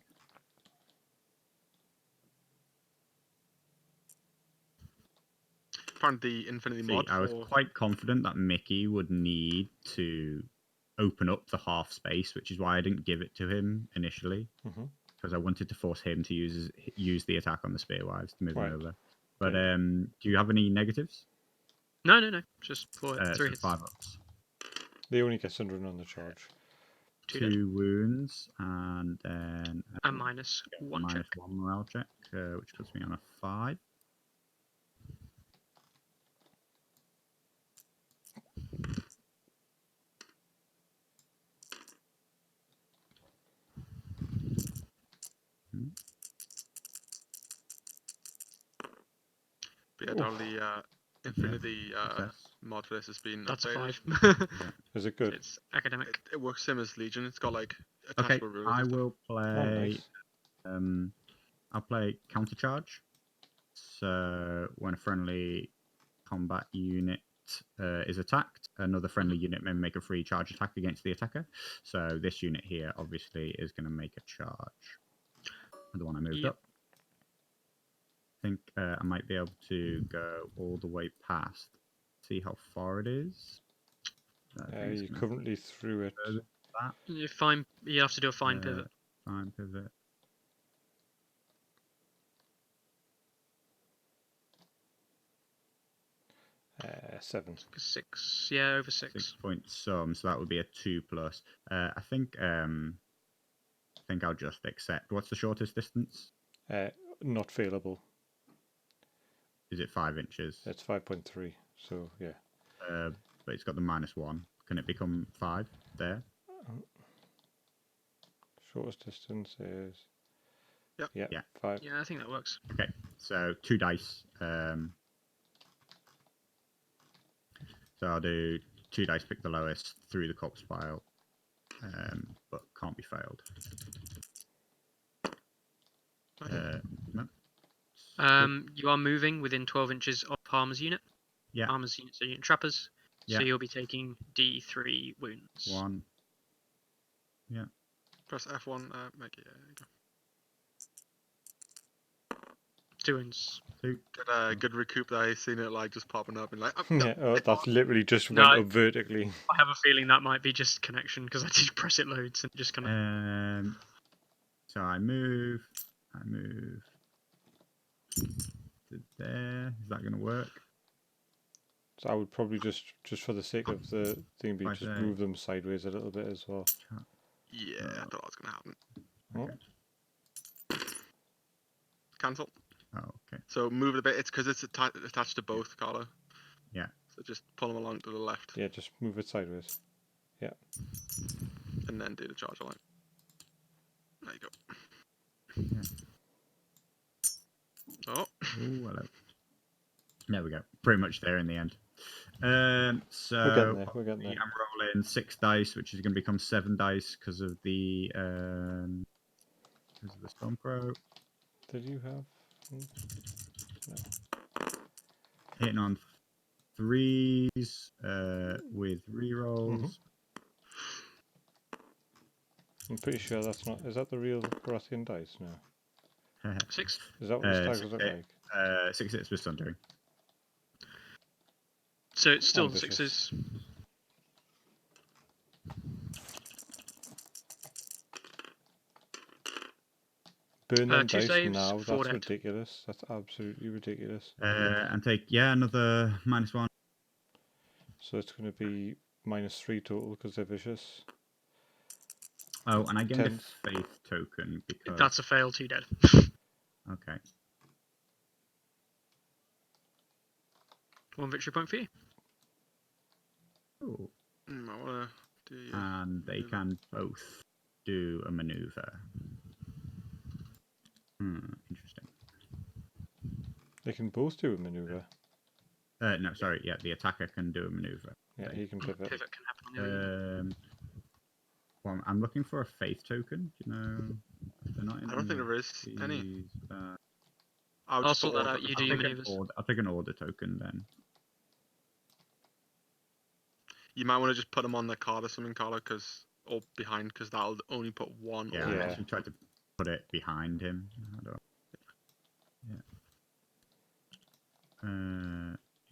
Found the Infinity See, mod I was for... quite confident that Mickey would need to open up the half space, which is why I didn't give it to him initially, because I wanted to force him to use the attack on the spearwives to move Right. them over. But Okay. do you have any negatives? No, just 3 So hits. 5 ups. They only get under on the charge. 2 dead. 2 wounds, and then And minus 1 check. -1 morale check, which puts me on a 5. But yeah, all the Infinity success. mod for this has been That's a updated. 5. Is it good? It's academic. It works same as Legion. It's got like Okay, attachable rules. I and stuff. will Oh, play. nice. I'll play countercharge. So when a friendly combat unit is attacked, another friendly unit may make a free charge attack against the attacker. So this unit here obviously is going to make a charge. The one I moved up. I think I might be able to go all the way past. See how far it is. You're currently through it. You have to do a fine pivot. Fine pivot. Uh, 7. 6. Yeah, over 6. 6 point some, so that would be a 2+. I think I'll just accept. What's the shortest distance? Not failable. Is it 5 inches? It's 5.3. So yeah. But it's got the -1. Can it become 5 there? Shortest distance is. Yep. Yeah. 5. Yeah, I think that works. Okay, so 2 dice. So I'll do 2 dice, pick the lowest through the corpse pile, but can't be failed. No. You are moving within 12 inches of Harmer's unit. Yeah. Harmer's units are unit trappers. Yeah. So you'll be taking D3 wounds. 1. Yeah. Press F1, make it. There you go. 2 wounds. 2. Good recoup that I seen it like just popping up and like. Yeah. Oh, that's literally just No, went up vertically. I have a feeling that might be just connection because I did press it loads and just kind of. So I move to there. Is that going to work? So I would probably just for the sake of the thing, Like just that. move them sideways a little bit as well. Yeah, I thought that was gonna happen. Okay. Cancel. Oh, okay. So move it a bit. It's because it's attached to both, Carlo. Yeah. So just pull them along to the left. Yeah, just move it sideways. Yeah. And then do the charge line. There you go. Yeah. Oh. Ooh, hello. There we go. Pretty much there in the end. So We're getting there. I'm rolling 6 dice, which is going to become 7 dice because of the Stormcrow. Did you have? No. Hitting on 3s with rerolls. I'm pretty sure that's not. Is that the real Baratheon dice? No. 6. Is that what the stars look like? 6 hits with Sundering. So it's still Ambitious. 6s. Burn them 2 dice saves, now. 4 That's dead. ridiculous. That's absolutely ridiculous. And take another -1. So it's going to be -3 total because they're vicious. Oh, and I gained a 10. faith token because That's a fail, 2 dead. okay. 1 victory point for you. Ooh. I wanna do. And they maneuver. can both do a maneuver. Interesting. They can both do a maneuver. No, sorry. Yeah, the attacker can do a maneuver. Yeah, he can pivot. Pivot can happen on the other. Well, I'm looking for a faith token. Do you know? They're not in I don't think there is any. these, I'll I'll just sort put that order- out, you I'll do your take an maneuvers. I'll take an order token then. You might want to just put them on the card or something, Carlo, or behind, because that'll only put one. Yeah, order. I actually tried to put it behind him. I don't. Yeah.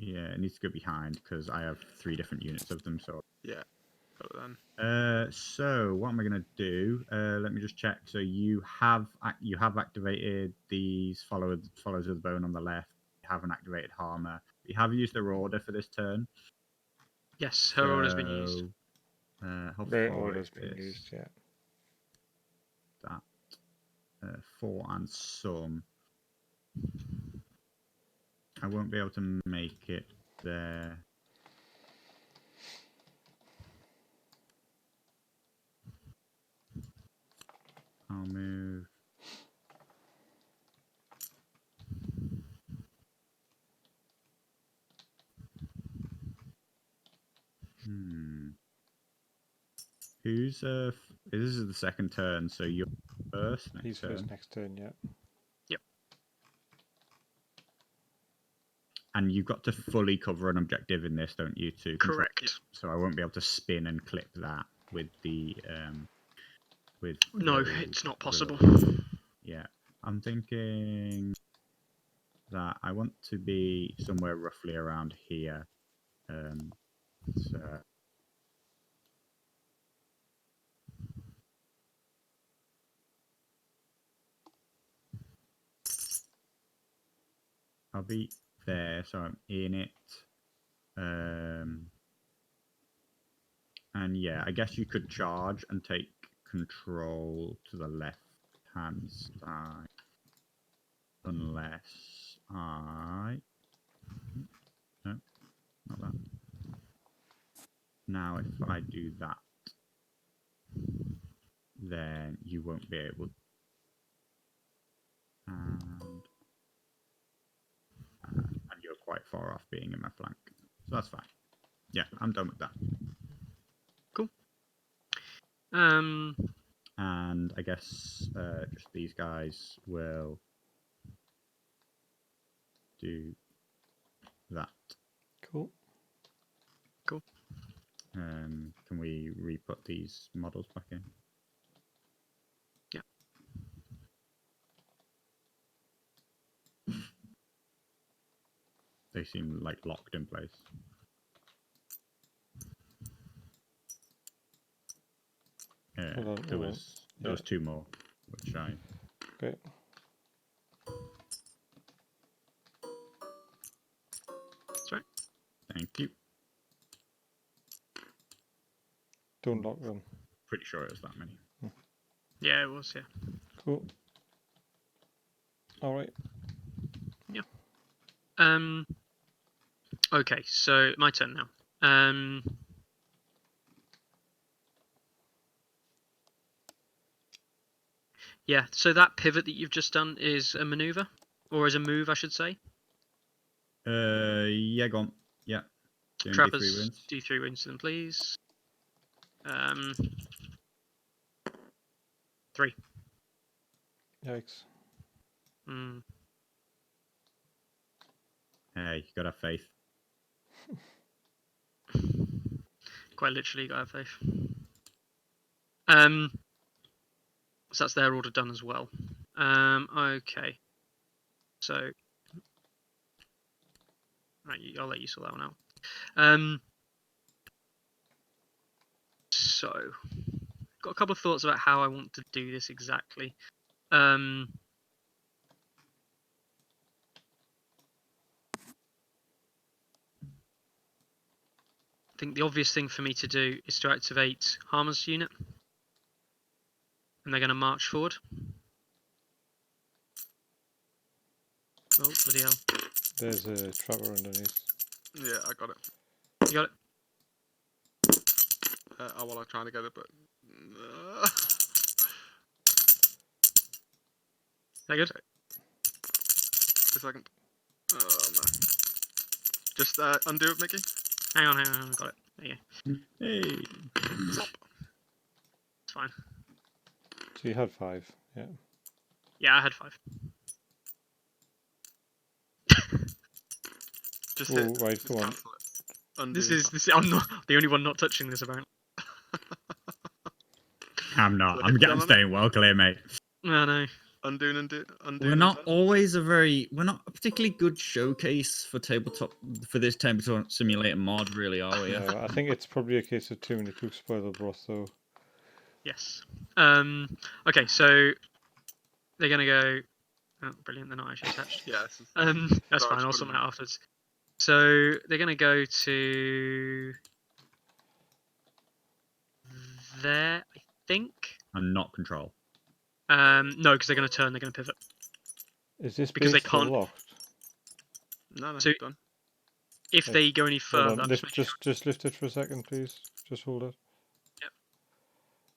Yeah, it needs to go behind because I have 3 different units of them. So. Yeah. Got it then. So what am I gonna do? Let me just check. So you have activated these followers of the bone on the left. You haven't activated Harmer. You have used their order for this turn. Yes, her order's been used. So, how Their far order's is been this? used, yeah. That 4 and some. I won't be able to make it there. I'll move. Who's this is the second turn, so you're first next He's turn. first next turn, yeah. And you've got to fully cover an objective in this, don't you? To control Correct. it. So I won't be able to spin and clip that with the No, the it's not possible. Yeah, I'm thinking that I want to be somewhere roughly around here. So I'll be there, so I'm in it. And yeah, I guess you could charge and take control to the left-hand side. Unless I... No, not that. Now, if I do that, then you won't be able... And you're quite far off being in my flank. So that's fine. Yeah, I'm done with that. Cool. And I guess just these guys will do that. Cool. Cool. Can we re-put these models back in? Yeah. They seem like locked in place. Hold on, There hold on. was 2 more, which I... Okay. That's right. Thank you. Don't lock them. Pretty sure it was that many. Yeah, it was, yeah. Cool. Alright. Yeah. Okay, so my turn now. Yeah, so that pivot that you've just done is a maneuver, or is a move, I should say. Yeah, go on. Yeah. Doing Trappers, D3 wins. D3 wins them, please. 3. Yikes. Hey, you gotta have faith. Quite literally, got to have faith. So that's their order done as well. Okay. So, right, I'll let you sort that one out. So, got a couple of thoughts about how I want to do this exactly. I think the obvious thing for me to do is to activate Harmer's unit. And they're going to march forward. Oh, bloody hell. There's a trapper underneath. Yeah, I got it. You got it? Well, I'm trying to get it, but. Is that good? A second. Oh no. Just undo it, Mickey. Hang on, got it. There you go. Hey. Stop. It's fine. So you had 5, yeah. Yeah, I had 5. Just Oh, hit. right, Just go on. cancel it. Undo. This is. I'm not the only one not touching this, apparently. I'm not. So I'm hit done getting on it? staying well clear, mate. No, no. Undo and undo. We're not always we're not a particularly good showcase for this tabletop simulator mod, really, are we? No, I think it's probably a case of too many cooks spoil the broth, though. Yes. Okay, so they're gonna go. Oh, brilliant! They're not actually attached. Yeah. This is, That's sorry, fine. just I'll put sort them that in. out afterwards. So they're gonna go to there, I think. And not control. No, because they're gonna turn. They're gonna pivot Is this because they base still can't. locked? No, So- done. If Right, they go any Hold further, on, I'm just making just lift it for a second, please. Just hold it. Yep.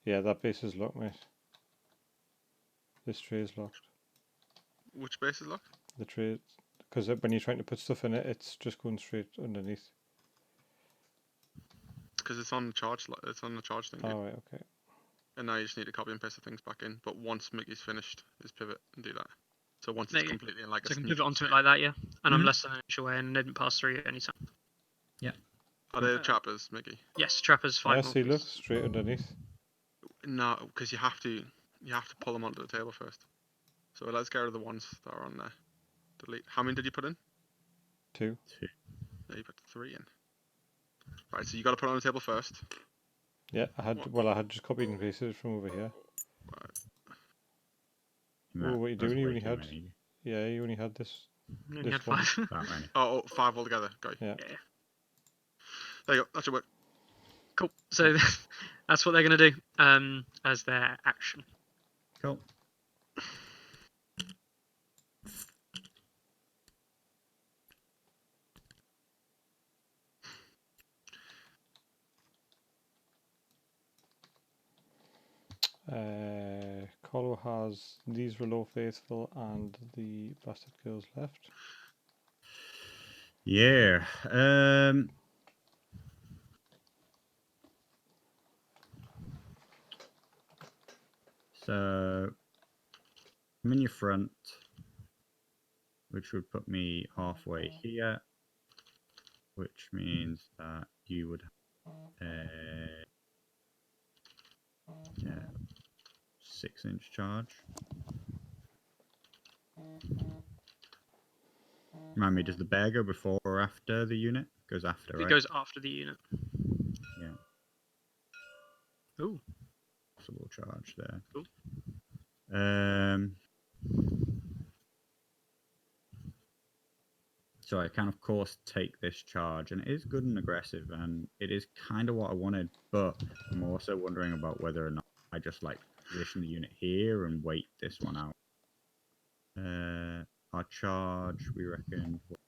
Yeah, that base is locked, mate. This tray is locked. Which base is locked? The tray, because when you're trying to put stuff in it, it's just going straight underneath. Because it's on the charge. It's on the charge thing. Oh, right, okay. And now you just need to copy and paste the things back in. But once Mickey's finished, is pivot and do that. So once There it's you go. completely in like So I a can neutral pivot onto it state. like that, yeah. And I'm Mhm. less than an inch away, and they didn't pass through at any time. Are they trappers, Mickey? Yes, trappers 5 Yeah, more. see, look, Please. straight underneath. No, because you have to pull them onto the table first. So let's get rid of the ones that are on there. Delete. How many did you put in? 2. Yeah, you put 3 in. Right, so you got to put it on the table first. Yeah, I had just copied and pasted it from over here. Oh, what are you That's doing? You way only too had, many. yeah, you only had this. You only had This one. 5. That many. Oh, 5 altogether. Got you. Yeah. Yeah. There you go. That should work. Cool. So that's what they're gonna do as their action. Cool. Carlo has these Reload Faithful and the Bastard Girls left. Yeah. So I'm in your front, which would put me halfway here, which means that you would yeah, 6-inch charge. Remind me, does the bear go before or after the unit? Goes after, It right? goes after the unit. Yeah. Ooh. Possible charge there. Cool. So I can, of course, take this charge, and it is good and aggressive, and it is kind of what I wanted, but I'm also wondering about whether or not I just like position the unit here and wait this one out. Our charge, we reckon, was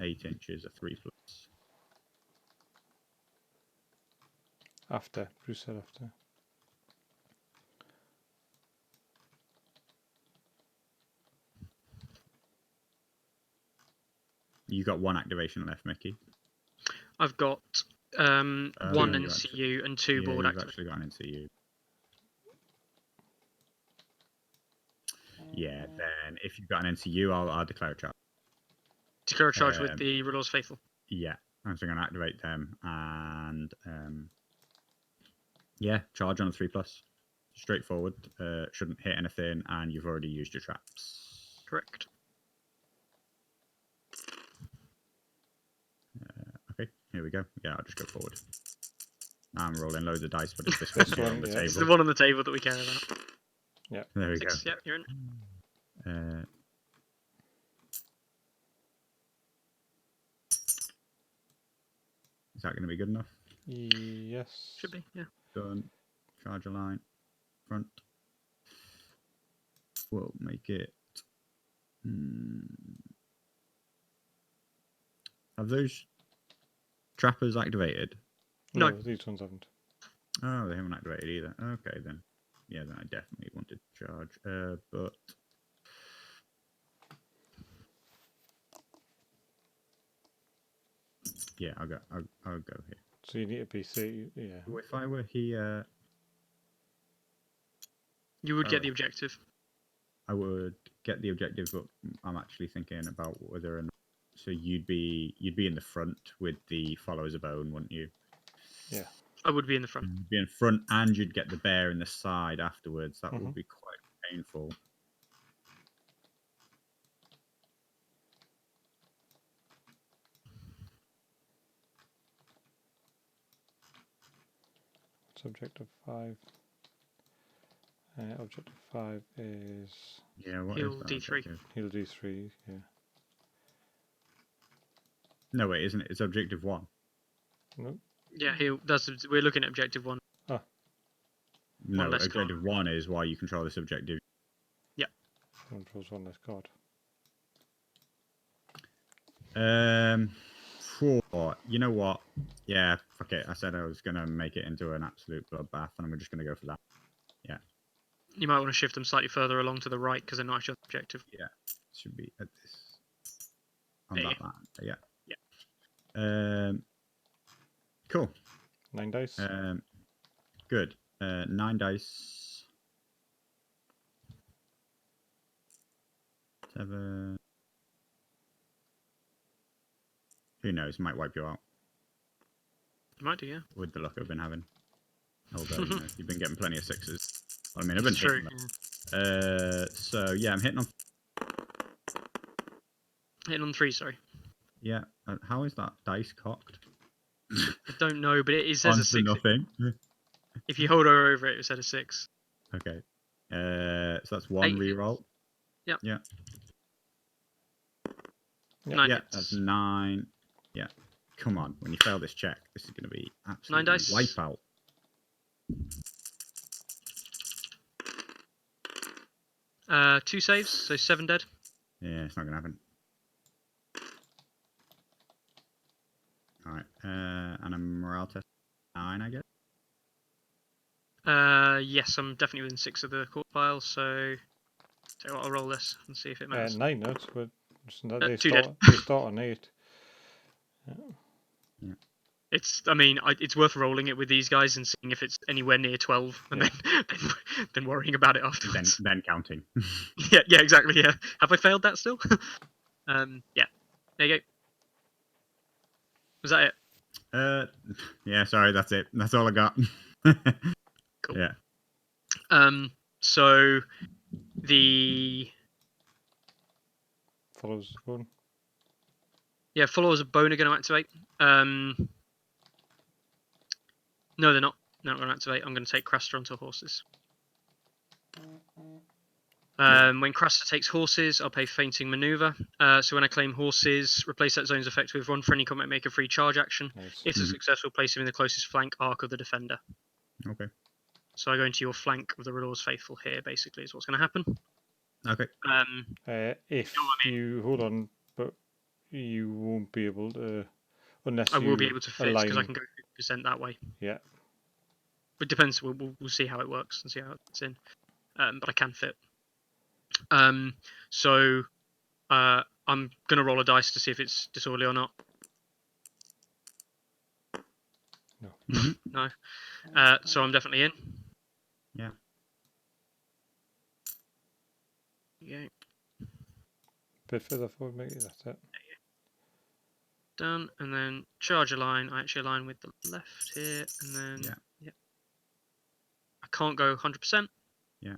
8 inches, a 3+. After, Bruce said after. You got 1 activation left, Mickey. I've got one you NCU and 2 Yeah, board you've activation. actually got an NCU. Yeah, then if you've got an NCU, I'll declare a charge. Declare a charge with the Reload's Faithful. Yeah, I'm just going to activate them and yeah, charge on a 3+. Straightforward. Shouldn't hit anything, and you've already used your traps. Correct. Okay, here we go. Yeah, I'll just go forward. I'm rolling loads of dice, but it's this one This here one, on the yeah. It's the table. one on the table that we care about. Yeah. There we 6. go. Yeah, you're in. Is that going to be good enough? Yes. Should be, yeah. Done. Charge a line. Front. We'll make it Have those trappers activated? No. These ones haven't. Oh, they haven't activated either. Okay, then. Yeah, then I definitely wanted to charge. But yeah, I'll go here. So you need to be 30. Yeah. If I were here, You would Oh, get the objective. I would get the objective, but I'm actually thinking about whether or not. So you'd be in the front with the followers of bone, wouldn't you? Yeah. I would be in the front. You'd be in front, and you'd get the bear in the side afterwards. That Mhm. would be quite painful. So objective 5. Objective 5 is Yeah, what Heal is that D3. objective? heal D3. Yeah. No, wait, isn't it? It's objective 1. Nope. Yeah, we're looking at objective 1. No, less card. objective 1 is why you control this objective. Controls one less card. You know what? Yeah, fuck it. I said I was gonna make it into an absolute bloodbath, and I'm just gonna go for that. You might want to shift them slightly further along to the right because they're not actually on the objective. Should be at this on There you that line. Yeah. Yeah. Cool. 9 dice. Good. 9 dice. 7. Who knows? Might wipe you out You might do, yeah. with the luck I've been having. Although you know, you've been getting plenty of 6s. I mean, I've been It's true. hitting them. So yeah, I'm hitting on. Hitting on 3, sorry. Yeah. How is that dice cocked? I don't know, but it says On a to 6. nothing. If you hold her over it, it said a 6. Okay. So that's 1 8 reroll. Yep. Yeah. 9 Yeah, hits. that's 9. Yeah. Come on, when you fail this check, this is going to be absolutely dice. wipeout. Two saves, so 7 dead. Yeah, it's not going to happen. Alright, and a morale test 9, I guess. Yes, I'm definitely within 6 of the court file, so tell you what, I'll roll this and see if it matters. 9 notes, but they 2 dead. start on 8. It's worth rolling it with these guys and seeing if it's anywhere near 12, and then worrying about it afterwards. Then counting. Yeah, exactly. Yeah, have I failed that still? Yeah. There you go. Was that it? Yeah, sorry, that's it. That's all I got. Cool. Yeah. So the Follows one. followers of bone are going to activate. No, they're not. They're not going to activate. I'm going to take Craster onto horses. When Craster takes horses, I'll pay Fainting Maneuver. So when I claim horses, replace that zone's effect with one friendly combat, make a free charge action. Nice. If successful, place him in the closest flank arc of the defender. Okay. So I go into your flank of the Riddle's Faithful here, basically, is what's going to happen. Okay. If you hold on, but you won't be able to, unless I you will be able to fit because I align. can go 50% that way. Yeah. It depends. We'll see how it works and see how it's in. But I can fit. So I'm gonna roll a dice to see if it's disorderly or not. No. No. So I'm definitely in. Yeah. Yeah. Bit further forward, maybe. That's it. Done. And then charge a line. I actually align with the left here, and then Yeah. I can't go 100%. Yeah.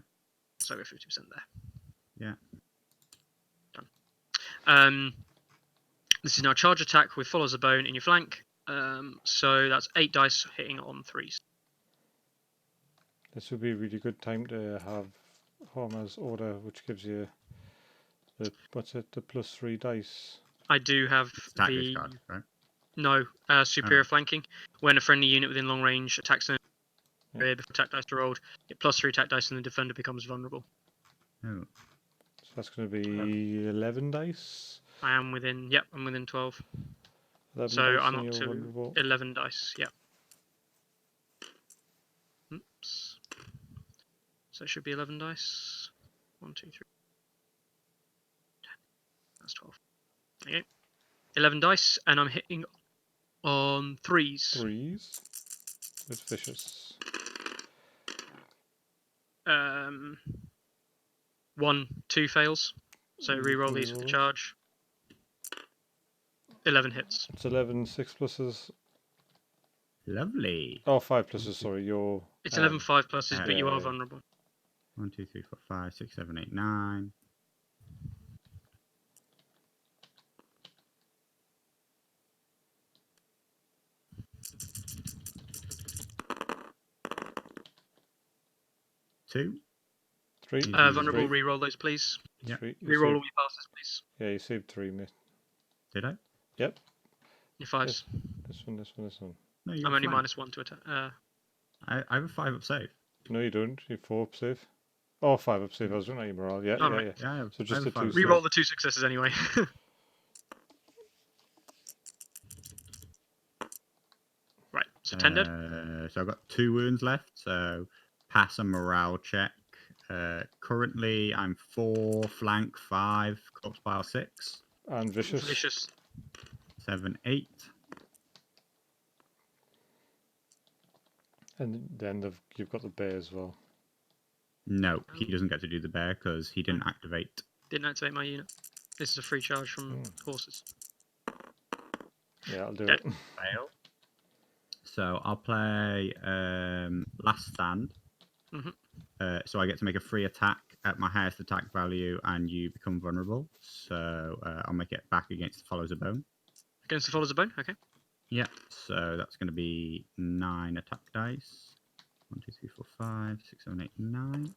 So I go 50% there. Yeah. Done. This is now charge attack with follows a bone in your flank. So that's 8 dice hitting on 3s. This would be a really good time to have Homer's Order, which gives you the +3 dice. I do have Tactics card, right? No, superior flanking. When a friendly unit within long range attacks an area before attack dice are rolled, get +3 attack dice and the defender becomes vulnerable. Oh. So that's going to be 11 dice. I am within, I'm within 12. 11 So dice I'm and up you're to vulnerable. 11 dice. Yeah. Oops. So it should be 11 dice. 1, 2, 3. 10. That's 12. Okay. 11 dice, and I'm hitting on 3s. 3s. It's vicious. 1, 2 fails. So You reroll can these with the reroll. charge. 11 hits. It's 11, 6 pluses. Lovely. Oh, 5 pluses, sorry. You're. It's 11 5 pluses, but you are yeah. vulnerable. 1, 2, 3, 4, 5, 6, 7, 8, 9. Two. 3. He's Vulnerable, Three. reroll those, please. Yep. 3. You Reroll all saved, your passes, please. yeah, you saved 3, mate. Did I? Yep. Your 5s. This one, this one, this one. No, you're I'm only fine. -1 to attack. I have a 5 up save. No, you don't. You're 4 up save. Oh, 5 up save. I was looking at your morale. Yeah, Oh, yeah, right. yeah. Yeah, I have, So I just have the a 5 2 up save. Reroll the 2 successes anyway. Right, so 10 dead. So I've got 2 wounds left. So pass a morale check. Currently, I'm 4, flank 5, corpse pile 6, And vicious. Vicious. 7, 8. And then you've got the bear as well. No, he doesn't get to do the bear because he didn't activate. Didn't activate my unit. This is a free charge from horses. Yeah, I'll do Dead. it. Fail. So I'll play Last Stand. Mhm. So I get to make a free attack at my highest attack value, and you become vulnerable. So I'll make it back against Follows a Bone. Against the Follows a Bone, okay. Yeah. So that's going to be 9 attack dice. 1, 2, 3, 4, 5, 6, 7, 8, 9.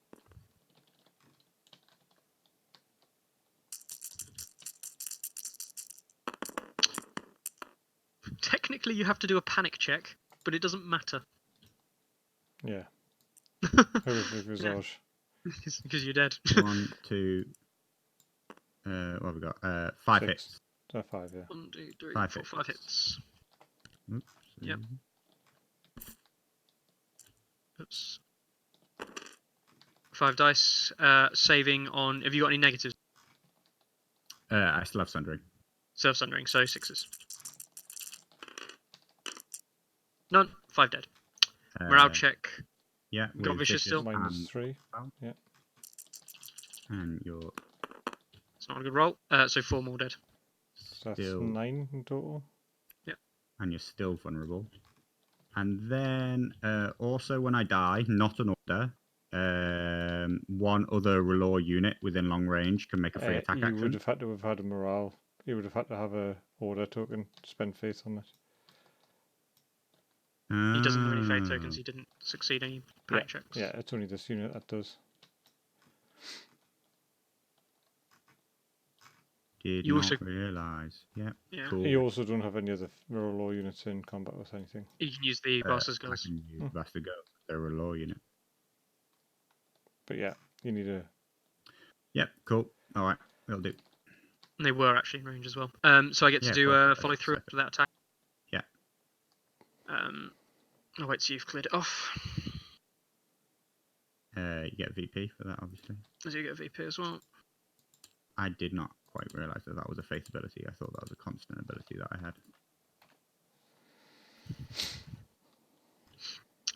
Technically, you have to do a panic check, but it doesn't matter. Yeah. Horrific visage. Because you're dead. 1, 2. What have we got? 5 6. hits. 5, yeah. 1, 2, 3, 5 4, 5 hits. Oops. Yep. Oops. 5 dice. Saving on. Have you got any negatives? I still have Sundering. Self-sundering, so 6s. None. 5 dead. Morale check. Yeah. Got with vicious still? -3. Yeah. And you're It's not a good roll. So 4 more dead. That's still 9 in total. and you're still vulnerable. And then also when I die, not an order, one other Relore unit within long range can make a free attack You action. would have had to have had a morale. You would have had to have a order token to spend faith on it. He doesn't have any faith tokens. He didn't succeed any panic checks. Yeah, it's only this unit that does. Did You not also- realise. Yep. Yeah. Cool. You also don't have any other Law units in combat with anything. You can use the Bastard's Girls. I can use Bastard Girls. They're a Relore unit. But yeah, you need a. Yep. Cool. All right. That'll do. And they were actually in range as well. So I get to Yeah, do of course, follow through second. after that attack. Yeah. I'll wait till you've cleared it off. You get VP for that, obviously. As you get VP as well. I did not quite realise that was a faith ability. I thought that was a constant ability that I had.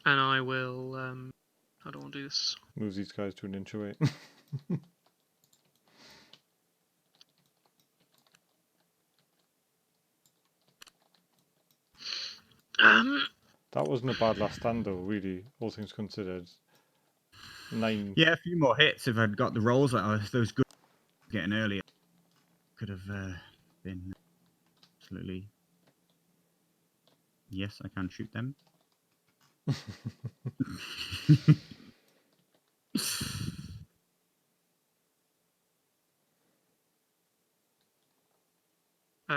And I will. How do I want to do this? Move these guys to an inch away. That wasn't a bad last stand, though, really, all things considered. 9. Yeah, a few more hits if I'd got the rolls like those good getting earlier. Could have been absolutely. Yes, I can shoot them.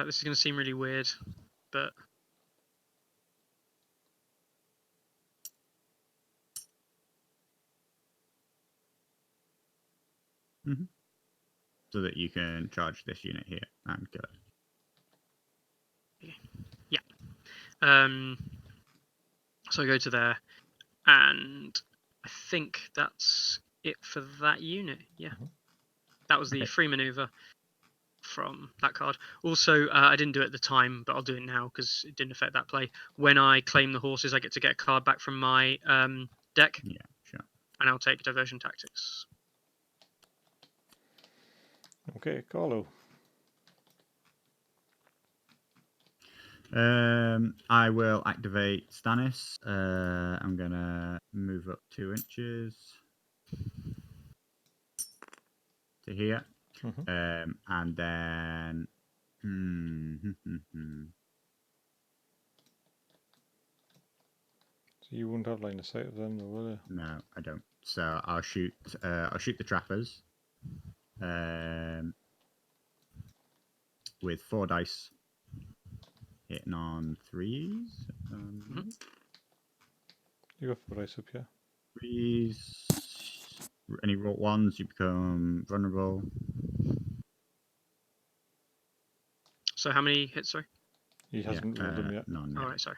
This is going to seem really weird, but. So that you can charge this unit here and kill it. So I go to there, and I think that's it for that unit. Yeah, that was the Okay. free maneuver from that card. Also, I didn't do it at the time, but I'll do it now because it didn't affect that play. When I claim the horses, I get to get a card back from my deck, Yeah, sure. and I'll take diversion tactics. Okay, Carlo. I will activate Stannis. I'm gonna move up 2 inches to here. And then So you won't have line of sight of them, though, will you? no, I don't. So I'll shoot the trappers. With 4 dice, hitting on 3s. You got 4 dice up here. 3s. Any rolled 1s, you become vulnerable. So how many hits? Sorry. He hasn't rolled them yet. None. All Yeah. right, sorry.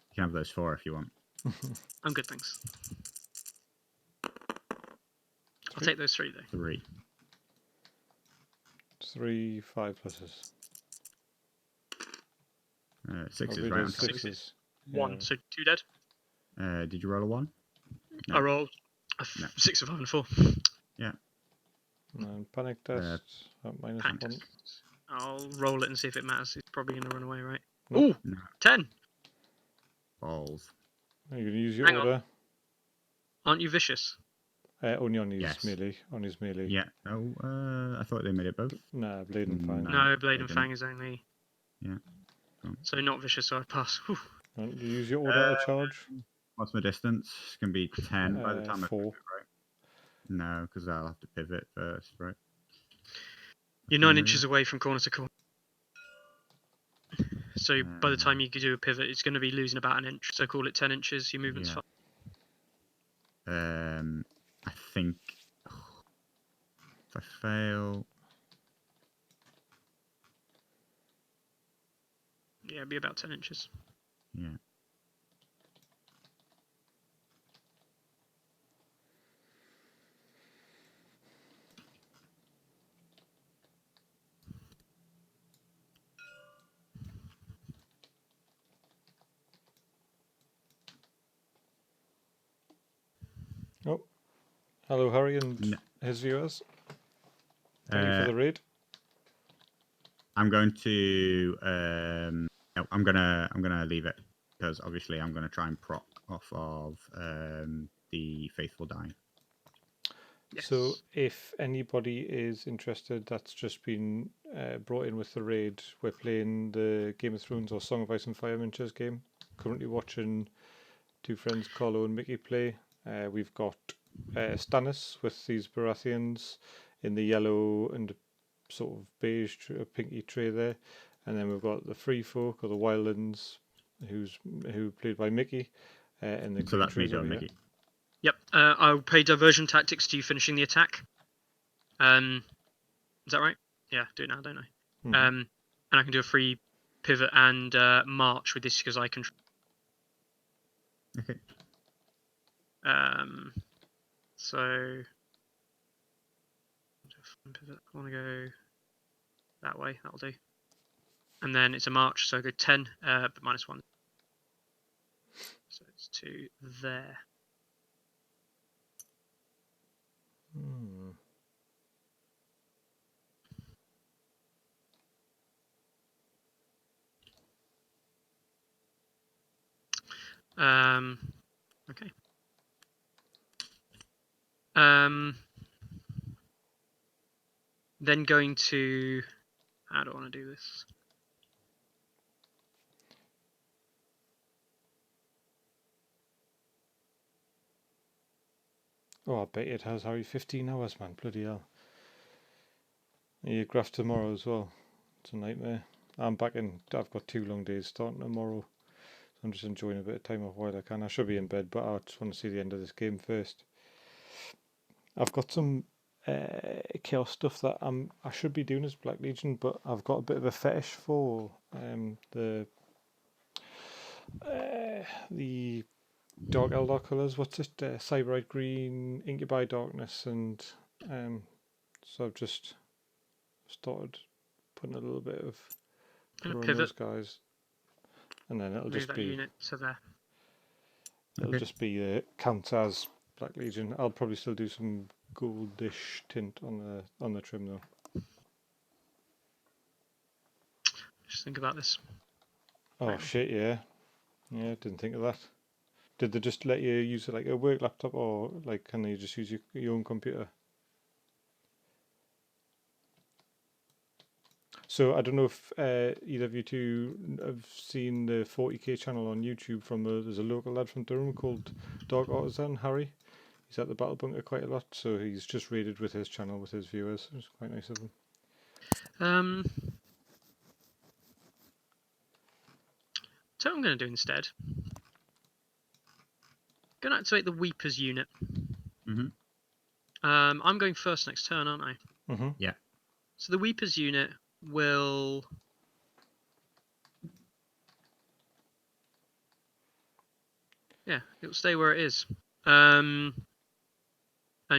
You can have those 4 if you want. I'm good, thanks. I'll take those 3 though. 3. 3 5 pluses. 6 is Probably right on those top. 6s. 1, so 2 dead. Did you roll a 1? No. I rolled a No. 6, a 5, and a 4. And panic test at minus Panic 1. test. I'll roll it and see if it matters. It's probably going to run away, right? Nope. Ooh, No. 10. Balls. You're going to use your Hang on. order. Aren't you vicious? Only on his Yes. melee. On his melee. Yeah. Oh, I thought they made it both. Nah, blade and fang. No, Blade and they Fang is only. Yeah. Cool. So not vicious, so I pass. Whew. And you use your order to charge. What's my distance? It's going to be 10 by the time I 4. pivot, right? No, because I'll have to pivot first, right? You're 9 inches away from corner to corner. So by the time you do a pivot, it's going to be losing about an inch. So call it 10 inches. Your movement's fine. I think if I fail, Yeah, it'd be about 10 inches. yeah. Oh. Hello, Harry and No. his viewers. Thank you for the raid. I'm going to no, I'm gonna leave it because obviously I'm gonna try and proc off of the faithful dying. Yes. So if anybody is interested, that's just been brought in with the raid. We're playing the Game of Thrones or Song of Ice and Fire miniatures game. Currently watching 2 friends, Carlo and Mickey, play. We've got Stannis with these Baratheons in the yellow and sort of beige, pinky tray there. And then we've got the Free Folk or the Wildlands, who played by Mickey. And the So that's me trays over done, here. Mickey. Yep. I'll pay diversion tactics to you finishing the attack. Is that right? Yeah, do it now, don't I? Mhm. And I can do a free pivot and march with this because I control. Okay. So pivot. I want to go that way. That'll do. And then it's a march, so I go 10, but minus 1. So it's to there. Okay. Then going to. How do I want to do this? Oh, I bet it has, Harry. 15 hours, man. Bloody hell. You graft tomorrow as well. It's a nightmare. I'm back in. I've got 2 long days starting tomorrow. So I'm just enjoying a bit of time off while I can. I should be in bed, but I just want to see the end of this game first. I've got some chaos stuff that I should be doing as Black Legion, but I've got a bit of a fetish for the The Dark Eldar colours. What's it? Cyberite green, Incubi darkness, and so I've just started putting a little bit of Gonna colour on pivot. those guys, and then it'll Move just that be unit to there. count as Black Legion. I'll probably still do some goldish tint on the trim though. Just think about this. Oh Right. shit! Yeah, didn't think of that. Did they just let you use it like a work laptop, or like can you just use your own computer? So I don't know if either of you two have seen the 40k channel on YouTube from there's a local lad from Durham called Dark Artisan, Harry. He's at the Battle Bunker quite a lot, so he's just raided with his channel with his viewers. It's quite nice of him. So what I'm going to do instead. Going to activate the Weepers unit. Mhm. I'm going first next turn, aren't I? Mm-hmm. Yeah. So the Weepers unit will. Yeah, it'll stay where it is. And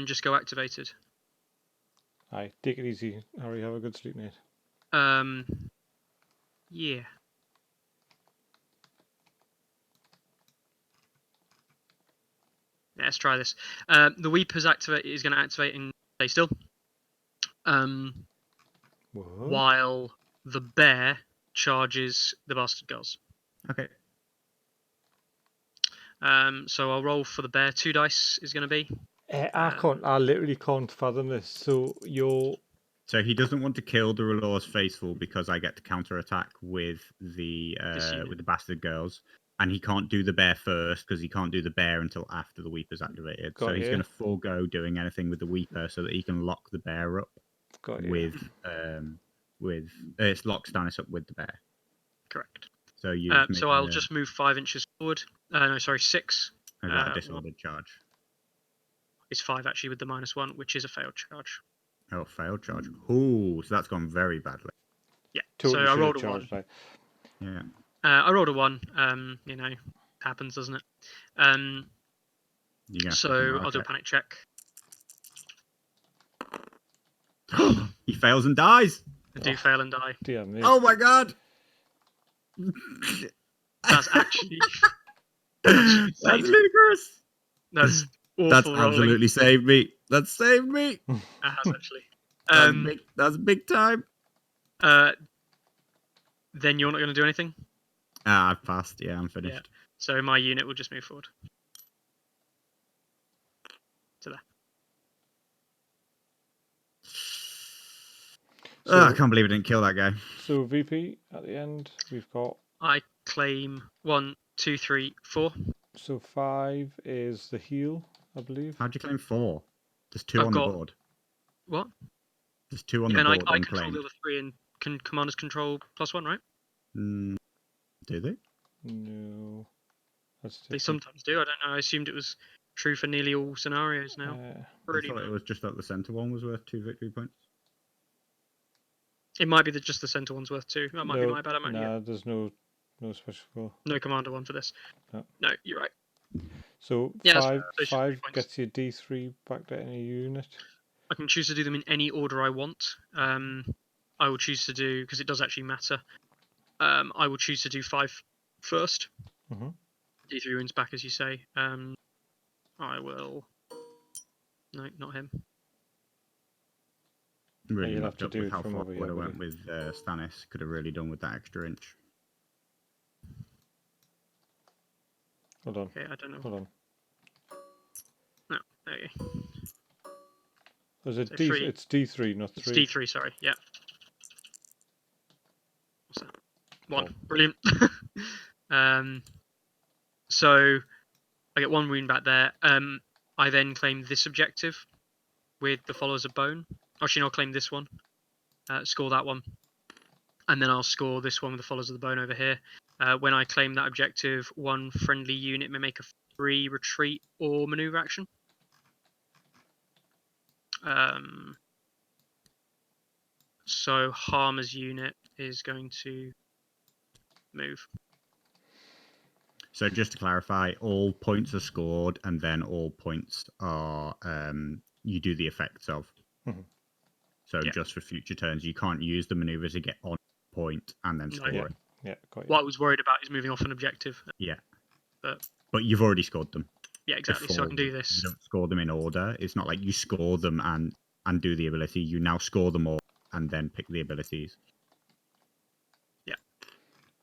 just go activated. Aye, take it easy, Harry. Have a good sleep, mate. Yeah. Let's try this. The Weepers activate is going to activate and stay still. What? While the bear charges the bastard girls. Okay. So I'll roll for the bear. 2 dice is going to be. I literally can't fathom this. So you're. So he doesn't want to kill the R'hllor's faithful because I get to counterattack with the bastard girls, and he can't do the bear first because he can't do the bear until after the Weeper's activated. Got So he's you. going to forego doing anything with the Weeper so that he can lock the bear up Got you. with it's lock Stannis up with the bear. Correct. So you. So I'll just move 5 inches forward. No, sorry, 6. Is that a disordered charge? It's 5 actually with the -1, which is a failed charge. Oh, failed charge. Ooh, so that's gone very badly. Yeah. Totally so I should rolled have a 1. charged, like. Yeah. I rolled a 1. You know, happens, doesn't it? So I'll do a panic check. He fails and dies. I do fail and die. Dear me. Oh my god. That's actually. That's ludicrous. That's awful That's rolling. absolutely saved me. That saved me. It has actually. That's big time. Then you're not going to do anything? I've passed. Yeah, I'm finished. Yeah. So my unit will just move forward. To there. So, I can't believe I didn't kill that guy. So VP at the end, we've got. I claim 1, 2, 3, 4. So 5 is the heal, I believe. How'd you claim 4? There's 2 I've on got- the board. What? There's 2 on the And board. I control unclaimed. the other 3 and commanders control +1, right? Do they? No. That's They different. sometimes do. I don't know. I assumed it was true for nearly all scenarios now. I Pretty thought it was just that the centre one was worth 2 victory points. It might be that just the centre one's worth 2. That might be my bad. Nah, there's no special goal. No commander one for this. No, you're right. So Yeah, 5 gets you D3 back to any unit. I can choose to do them in any order I want. I will choose to do, because it does actually matter, I will choose to do 5 first. Mm-hmm. D3 wounds back, as you say. I will... No, not him. Really you'll mucked have up to do with it how from far over would here, have went buddy. with Stannis. Could have really done with that extra inch. Hold on. Okay, I don't know. Hold on. No, there you go. Is it So D? 3. It's D3, not 3. It's D3, sorry. Yeah. What's that? 1. Oh. Brilliant. So I get 1 wound back there. I then claim this objective with the Followers of Bone. Actually, no, I'll claim this one. Score that one. And then I'll score this one with the Followers of the Bone over here. When I claim that objective, 1 friendly unit may make a free retreat or maneuver action. So Harmer's unit is going to move. So just to clarify, all points are scored, and then all points are you do the effects of. Mhm. So Yeah. just for future turns, you can't use the maneuver to get on point and then No. score Yeah. it. Yeah, got you. What I was worried about is moving off an objective. Yeah. But you've already scored them. yeah, exactly. So I can do You this. don't score them in order. It's not like you score them and do the ability. You now score them all and then pick the abilities.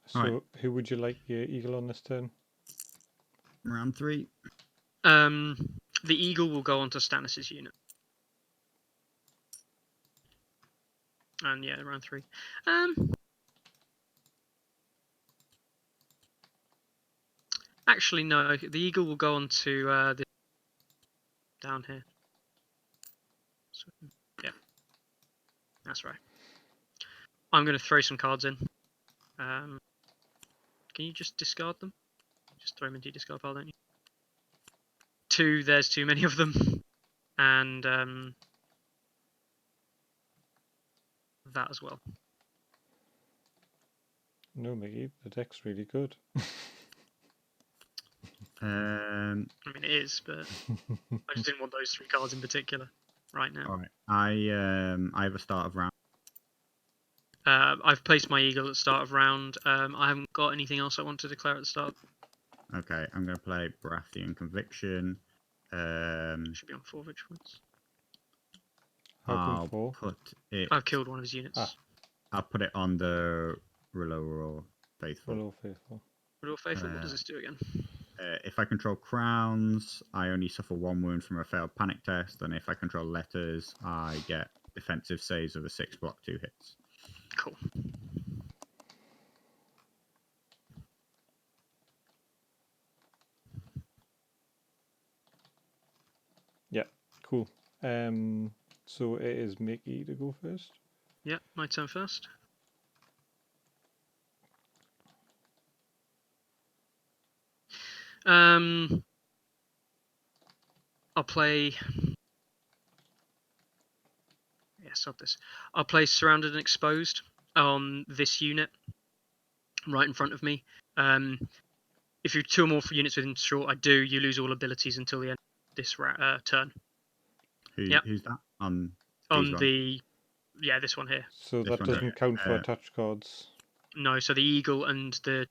So, Alright. who would you like your eagle on this turn? Round 3. The eagle will go onto Stannis' unit. And yeah, round 3. Actually, no. The eagle will go onto the down here. So, yeah, that's right. I'm going to throw some cards in. Can you just discard them? Just throw them into your discard pile, don't you? 2. There's too many of them, and that as well. No, Mickey, the deck's really good. I mean, it is, but I just didn't want those 3 cards in particular right now. All right. I have a start of round. I've placed my eagle at the start of round. I haven't got anything else I want to declare at the start. Okay, I'm going to play Baratheon Conviction. Should be on 4 victory points. How come I'll 4? put it. I've killed one of his units. Ah. I'll put it on the Relo Faithful. Hello, faithful. Real faithful. What does this do again? If I control crowns, I only suffer 1 wound from a failed panic test, and if I control letters, I get defensive saves of a 6 block 2 hits. Cool. Yeah, cool. So it is Mickey to go first. Yeah, my turn first. I'll play. Yeah, stop this. I'll play Surrounded and Exposed on this unit right in front of me. If you're 2 or more units within short, I do. You lose all abilities until the end of this turn. Who's that? On the this one here. So This that one doesn't here. count for attached cards. No, so the Eagle and the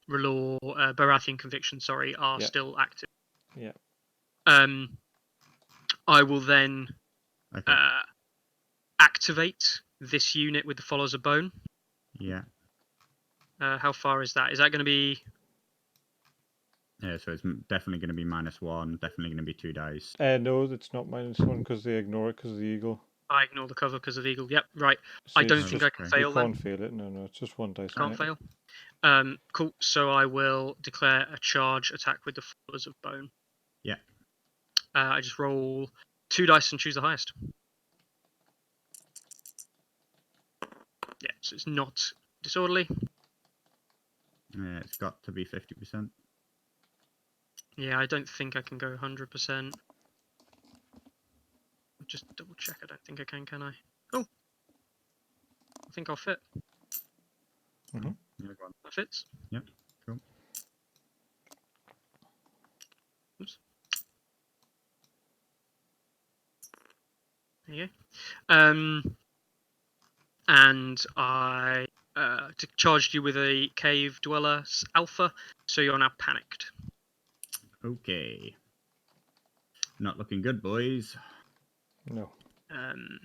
Relore Baratheon Conviction, sorry, are still active. Yeah. I will then Okay. activate this unit with the Followers of Bone. Yeah. How far is that? Is that going to be? Yeah, so it's definitely going to be -1, definitely going to be 2 dice. No, it's not -1 because they ignore it because of the eagle. I ignore the cover because of the Eagle. Yep, right. So I don't it's think just- I can You fail can't then. fail it. No, it's just 1 dice. Can't fail. Cool. So I will declare a charge attack with the Followers of Bone. Yeah. I just roll 2 dice and choose the highest. Yeah, so it's not disorderly. Yeah, it's got to be 50%. Yeah, I don't think I can go 100%. Just double check. I don't think I can I? Oh, I think I'll fit. Mhm. Yeah, go on. That fits. Yep, cool. Oops. There you go. And I charged you with a Cave Dweller Alpha, so you're now panicked. Okay. Not looking good, boys. No. And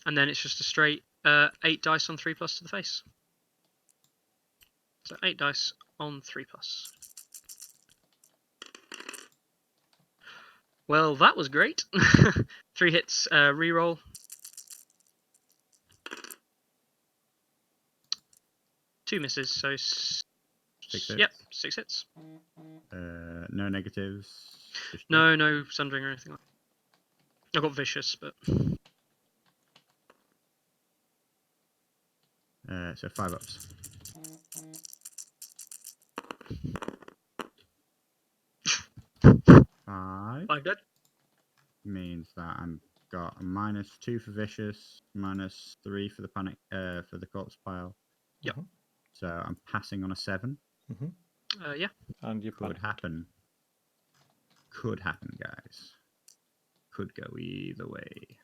then it's just a straight 8 dice on 3+ to the face. So 8 dice on 3+. Well, that was great. 3 hits, reroll. Two misses, so 6 hits. Yep, 6 hits. No negatives. Just No sundering or anything like that. I got vicious, but so 5 ups. Five 5 dead. means that I'm got a -2 for vicious, -3 for the panic, for the corpse pile. Yep. So I'm passing on a 7. Yeah. And you Could happen. Could happen, guys. Could go either way.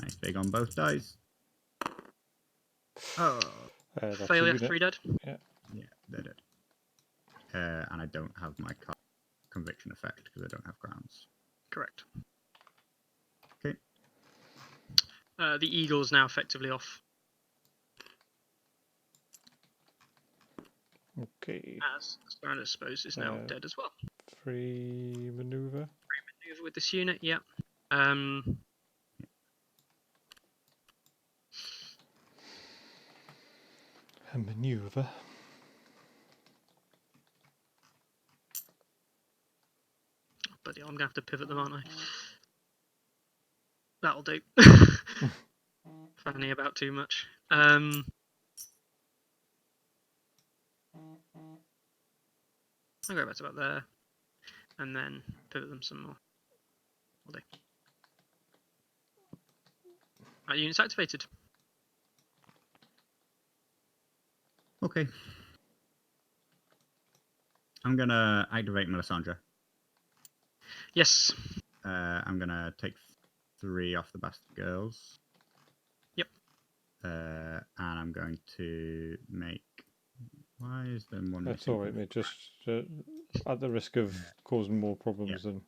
Nice big on both dice. Oh. That's Failure, a unit. 3 dead. Yeah, they're dead. And I don't have my conviction effect because I don't have grounds. Correct. Okay. The eagle's now effectively off. Okay. As Baron, I suppose, is now dead as well. Free maneuver. Maneuver with this unit, yeah. A maneuver. But I'm gonna have to pivot them, aren't I? That'll do. Fanny about too much. I'll go back to about there, and then pivot them some more. Will do. Right, units activated. Okay. I'm gonna activate Melisandre. Yes. I'm gonna take 3 off the bastard girls. Yep. And I'm going to make. Why is there one? That's missing alright, from mate. Just at the risk of causing more problems than.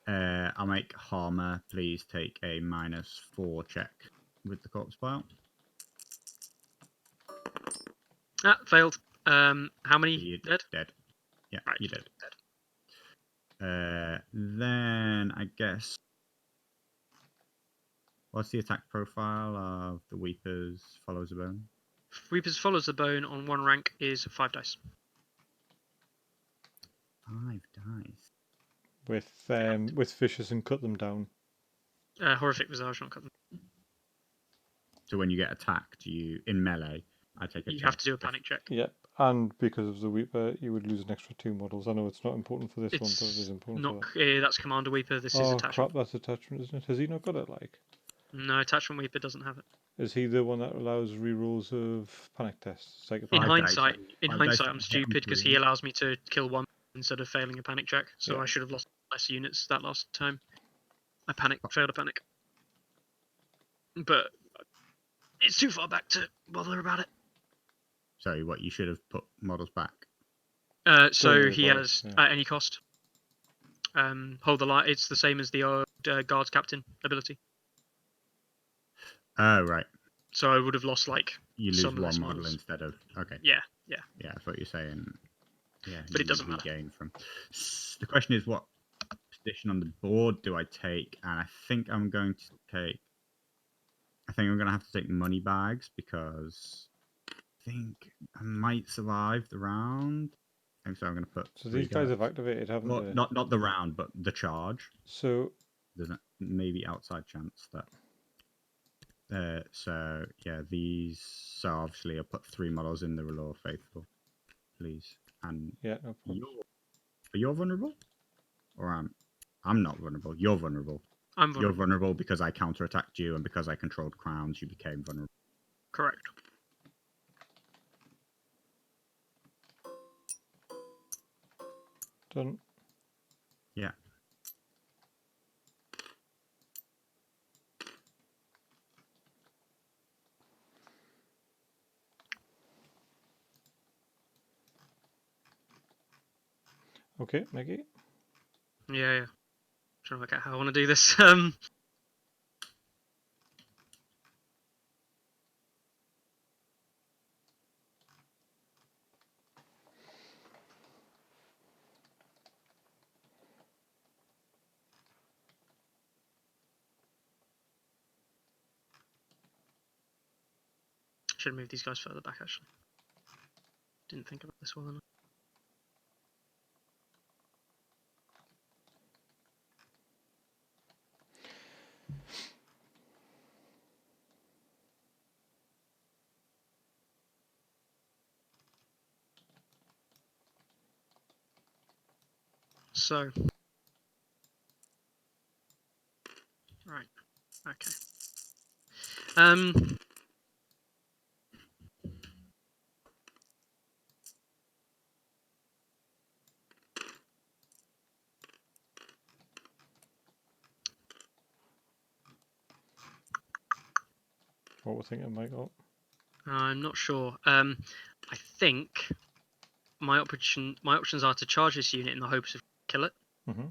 I'll make Harmer please take a -4 check with the corpse pile. Ah, failed. How many You're dead? Dead. Yeah, Right. you're dead. Then I guess. What's the attack profile of the Weepers follows a bone? Reapers follows the bone on 1 rank is 5 dice. 5 dice. With fishes and cut them down. Horrific visage, not cut them. So when you get attacked, you in melee, I take a You check. have to do a panic check. Yep. And because of the Weeper, you would lose an extra 2 models. I know it's not important for this one, but it is It's important not. for that. That's Commander Weeper. This is Oh attachment. crap, that's attachment, isn't it? Has he not got it, like? No, attachment Weeper doesn't have it. Is he the one that allows rerolls of panic tests? It's like In Five dice. hindsight, I'm Hit stupid because he three. allows me to kill 1 instead of failing a panic check. So Yeah. I should have lost less units that last time. I failed a panic. But it's too far back to bother about it. Sorry, what you should have put models back. So worry he about it, has yeah. at any cost. Hold the light. It's the same as the old guards captain ability. Oh right. So I would have lost like You lose some 1 less model models. instead of okay. Yeah. Yeah, that's what you're saying. Yeah, But it doesn't matter. regain from. The question is, what position on the board do I take? And I think I'm going to take. I think I'm going to have to take money bags because I think I might survive the round. I think so. I'm going to put. So 3 these guys have guards. activated, haven't Well, they? not the round, but the charge. So There's a maybe outside chance that. So yeah, these. So obviously, I'll put 3 models in the Relore Faithful, please. And yeah, no problem. you're vulnerable, or I'm not vulnerable. You're vulnerable. I'm You're vulnerable. vulnerable because I counterattacked you, and because I controlled crowns, you became vulnerable. Correct. Done. Yeah. Okay, Mickey. Yeah. Trying to work out how I want to do this. Should move these guys further back actually. Didn't think about this well enough. So, right, okay. What we're thinking, Michael? I'm not sure. I think my options are to charge this unit in the hopes of kill it. Mm-hmm.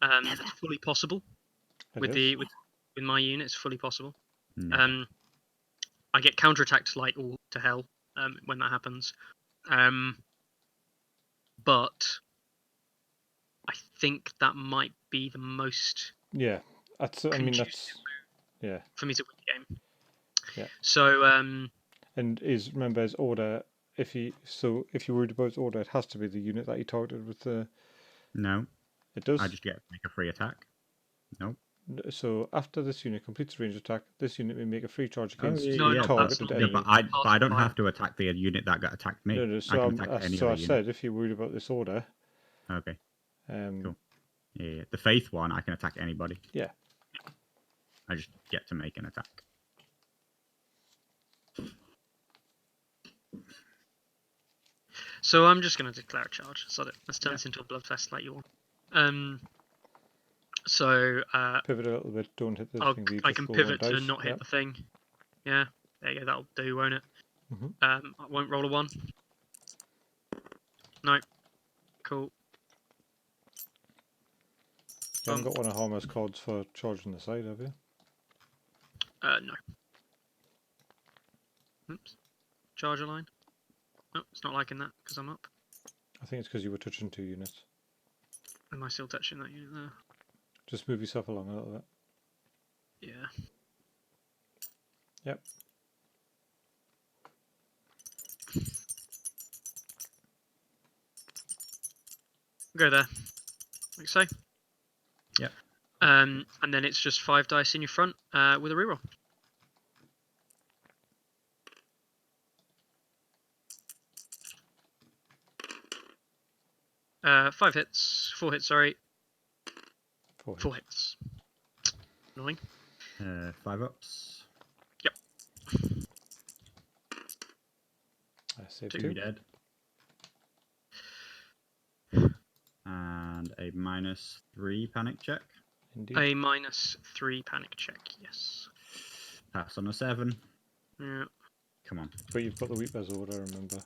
That's fully possible It with is. with my unit. It's fully possible. No. I get counterattacked like all to hell when that happens. But I think that might be the most Yeah. That's. I mean, conducive that's. Yeah. for me to win the game. Yeah. So And remember his order. If you're worried about his order, it has to be the unit that he targeted with the. No. It does. I just get to make a free attack. Nope. So after this unit completes a ranged attack, this unit may make a free charge against No, a not targeted that's enemy. not but I don't Part have to attack the unit that got attacked me. No, I can attack any so other I unit. said if you're worried about this order. Okay. Cool. Yeah. The Faith one, I can attack anybody. Yeah. I just get to make an attack. So I'm just going to declare a charge. So let's turn this into a bloodfest like you want. So Pivot a little bit. Don't hit the thing. I can pivot to not hit the thing. Yeah, there you go. That'll do, won't it? Mhm. I won't roll a 1. No. Cool. You haven't got one of Harmer's cards for charging the side, have you? No. Oops. Charger line. No, it's not liking that because I'm up. I think it's because you were touching 2 units. Am I still touching that unit there? Just move yourself along a little bit. Yeah. Yep. Go there. Like so. Yep. And then it's just 5 dice in your front with a reroll. Four hits, sorry. 4 hits. Annoying. 5 ups. Yep. I saved 2 2. Dead. And a -3 panic check. Indeed. A -3 panic check, yes. Pass on a 7. Yeah, Come on. But you've got the Weeper's order, remember.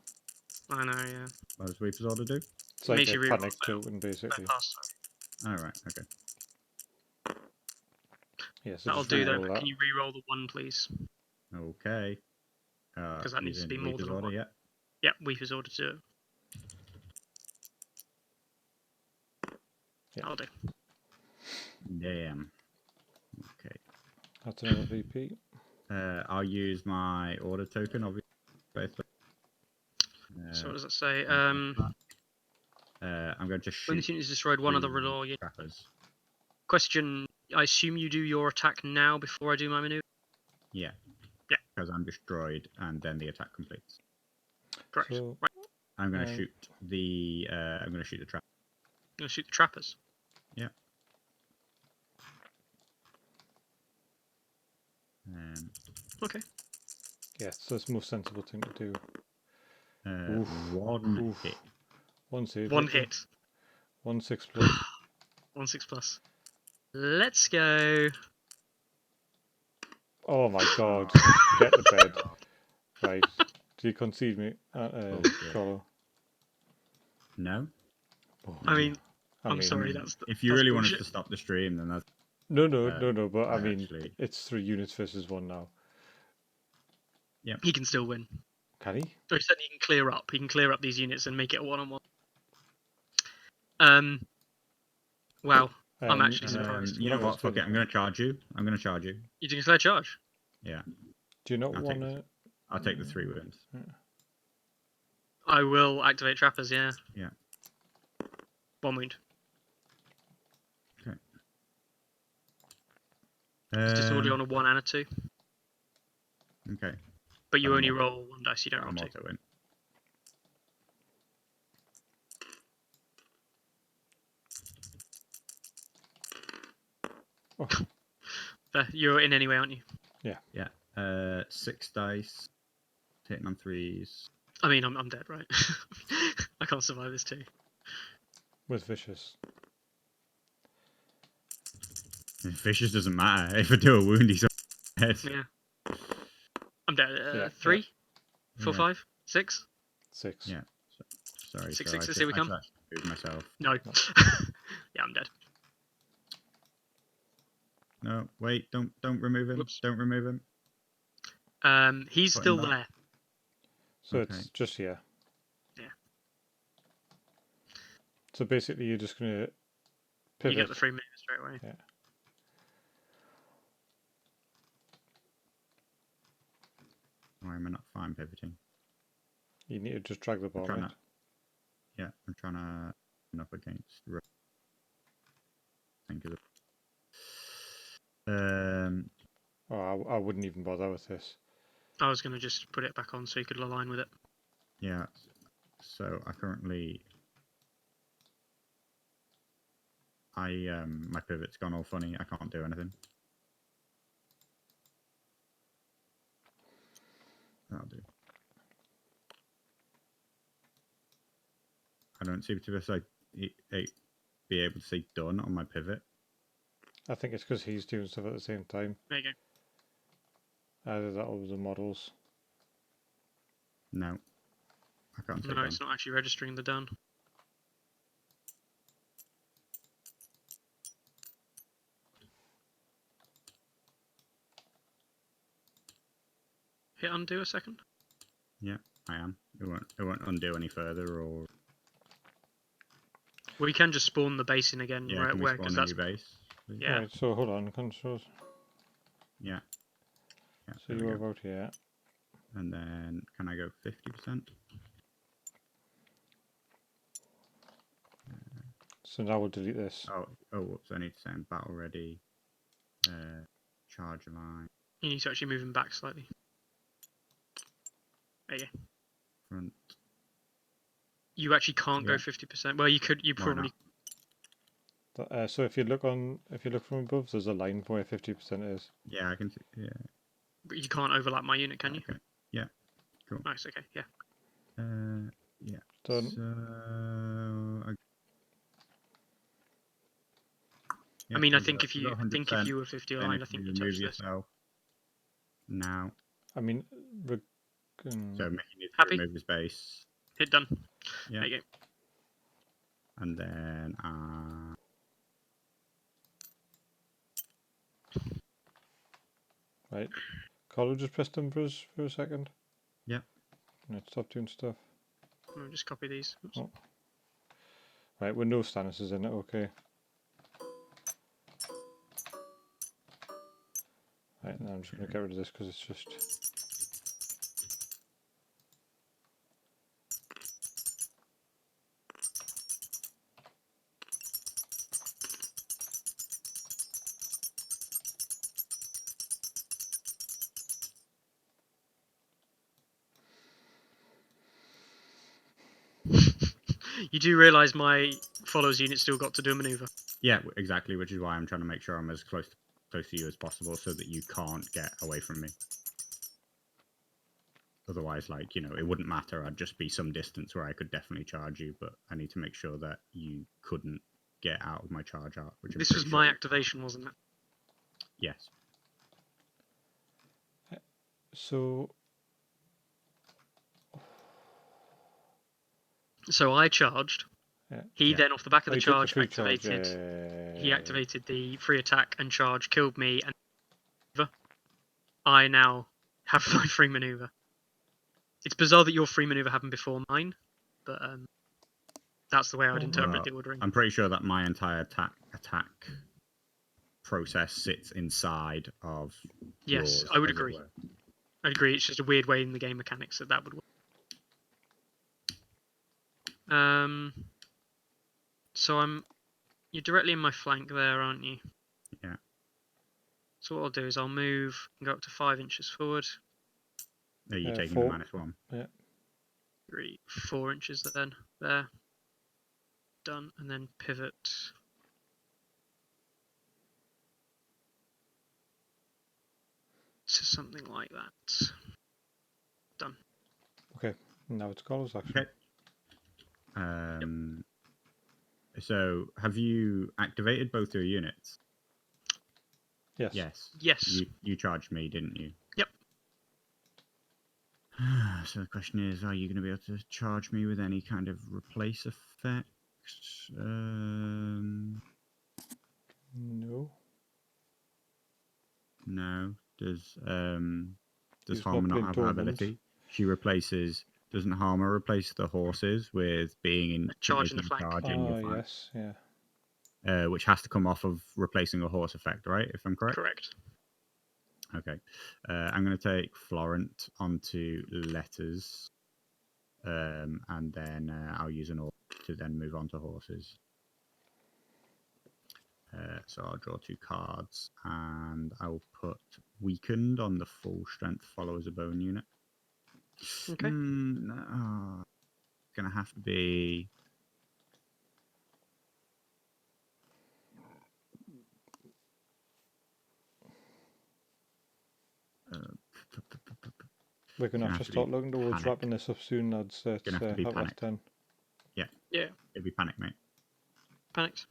I know, yeah. What does Reaper's Order do? It's like Makes a you reroll panic fail. token, basically. Pass. Alright, okay. Yeah, so That'll just do though, reroll but that. can you re-roll the 1, please? Okay. Because that needs to using be more Reaper's than a Order, 1. yeah. Yeah, Weaver's order to it. Yeah. That'll do. Damn. Okay. That's another VP. I'll use my order token, obviously. So what does that say? I'm going to shoot. When this unit is destroyed, one of the 3 reroll. Yeah. trappers. Question: I assume you do your attack now before I do my maneuver. Yeah. Yeah. Because I'm destroyed, and then the attack completes. Correct. So, Right. I'm going to shoot the. I'm going to shoot the trap. I'm gonna shoot the trappers. Yeah. Okay. yeah, so it's the most sensible thing to do. Oof. 1 Oof. hit. 1 save. 1 okay. hit. 1 6 plus. 1 6 plus. Let's go. Oh my god. Get the bed. Right. Do you concede me, Carlo? No. Oh, I mean, I I'm mean, sorry. That's If you that's really wanted bullshit. to stop the stream, then that's. No, but I I mean, actually- it's 3 units versus 1 now. He can still win. Can he? Or he said he can clear up. He can clear up these units and make it a 1-on-1. Wow. I'm actually surprised. You know Whatever's what? Fuck it. good. I'm going to charge you. I'm going to charge you. You can declare charge. Yeah. Do you not I'll want take to... I'll take the 3 wounds. I will activate trappers. Yeah. Yeah. 1 wound. Okay. It's disorder on a 1 and a 2. Okay. But you I'm only auto- roll 1 dice. You don't roll I'm 2. auto in. Oh, You're in anyway, aren't you? Yeah. 6 dice, hitting on 3s. I mean, I'm dead, right? I can't survive this too. With vicious. Vicious doesn't matter. If I do a wound, he's dead. Yeah. I'm dead. Yeah, 3, 4, Yeah. 5, 6. 6. Yeah. Sorry, Six, so six, I let's should, see we I come. should actually move myself. No. Yeah, I'm dead. No, wait, don't remove him. Whoops. Don't remove him. He's Put him still back. there. So Okay. it's just here. Yeah. So basically, you're just going to You pivot. get the 3 minutes straight away. Yeah. Why am I not fine pivoting? You need to just drag the ball. trying Right? to- Yeah, I'm trying to run up against. Think of it. Oh, I wouldn't even bother with this. I was going to just put it back on so you could align with it. Yeah. So I currently. My pivot's gone all funny. I can't do anything. That'll do. I don't seem to be able to say done on my pivot. I think it's because he's doing stuff at the same time. There you go. Either that or the models. No. I can't say No, done. it's not actually registering the done. Hit undo a second. Yeah, I am. It won't undo any further, or We can just spawn the base in again, yeah, right? can we Where spawn because a that's new base? Please? yeah. Right, so hold on, controls. Yeah. Yeah. So there we you're go. about here. And then can I go 50%? So now we'll delete this. Oh, whoops! I need to send battle ready. Charge line You need to actually move him back slightly. There you go. front. You actually can't go Yeah. 50%. Well, you could. You Why probably. So if you look from above, there's a line for where 50% is. Yeah, I can see. Yeah. But you can't overlap my unit, can you? Okay. Yeah. Cool. Nice. Okay. Yeah. Yeah. Done. So. I mean, I we'll think go- if we'll you go think 100%, if you were 50 then aligned, I if think you you remove touch this. yourself now. I mean, So Mickey needs to Happy? remove his base. Hit done. Yeah. There you go. And then right. Carlo, just press them for us for a second. Yeah. Right, stop doing stuff. I'll just copy these. Oops. Oh. Right, window Stannis is in it, okay. Right, now I'm just going to get rid of this because it's just... You do realise my followers unit still got to do a maneuver. yeah, exactly. Which is why I'm trying to make sure I'm as close to you as possible, so that you can't get away from me. Otherwise, like, it wouldn't matter. I'd just be some distance where I could definitely charge you, but I need to make sure that you couldn't get out of my charge out. Which This was my activation, wasn't it? Yes. So... So I charged. Yeah. He Yeah. then, off the back of Oh, the you took charge, free charge, activated. He yeah. activated the free attack and charge, killed me, and I now have my free maneuver. It's bizarre that your free maneuver happened before mine, but that's the way I'd interpret Well, the ordering. I'm pretty sure that my entire attack process sits inside of Yes, yours, I would as it agree. were. I'd agree. It's just a weird way in the game mechanics that would work. So you're directly in my flank there, aren't you? Yeah. So what I'll do is I'll move and go up to 5 inches forward. Are you taking 4. the -1? Yeah. 4 inches then. There. Done. And then pivot. something like that. Done. Okay, now it's Carlo's action. Okay. So, have you activated both your units? Yes. Yes. Yes. You charged me, didn't you? Yep. So the question is, are you going to be able to charge me with any kind of replace effect? No. No. Does He's Harmer not wobbling have that dormant. ability? She replaces. Doesn't Harmer replace the horses with being in Charge in the making a flank. charge in Oh, your flank? yes, yeah. Which has to come off of replacing a horse effect, right? If I'm correct. Correct. Okay. I'm going to take Florent onto letters, and then I'll use an orc to then move on to horses. So I'll draw 2 cards, and I will put weakened on the full strength follow as a bone unit. Okay. No, it's going to have to be. We're going to have to start looking towards panic. wrapping this up soon, lads. It's Gonna have to be half past panic. 10. Yeah. It'd be panic, mate. Panicked.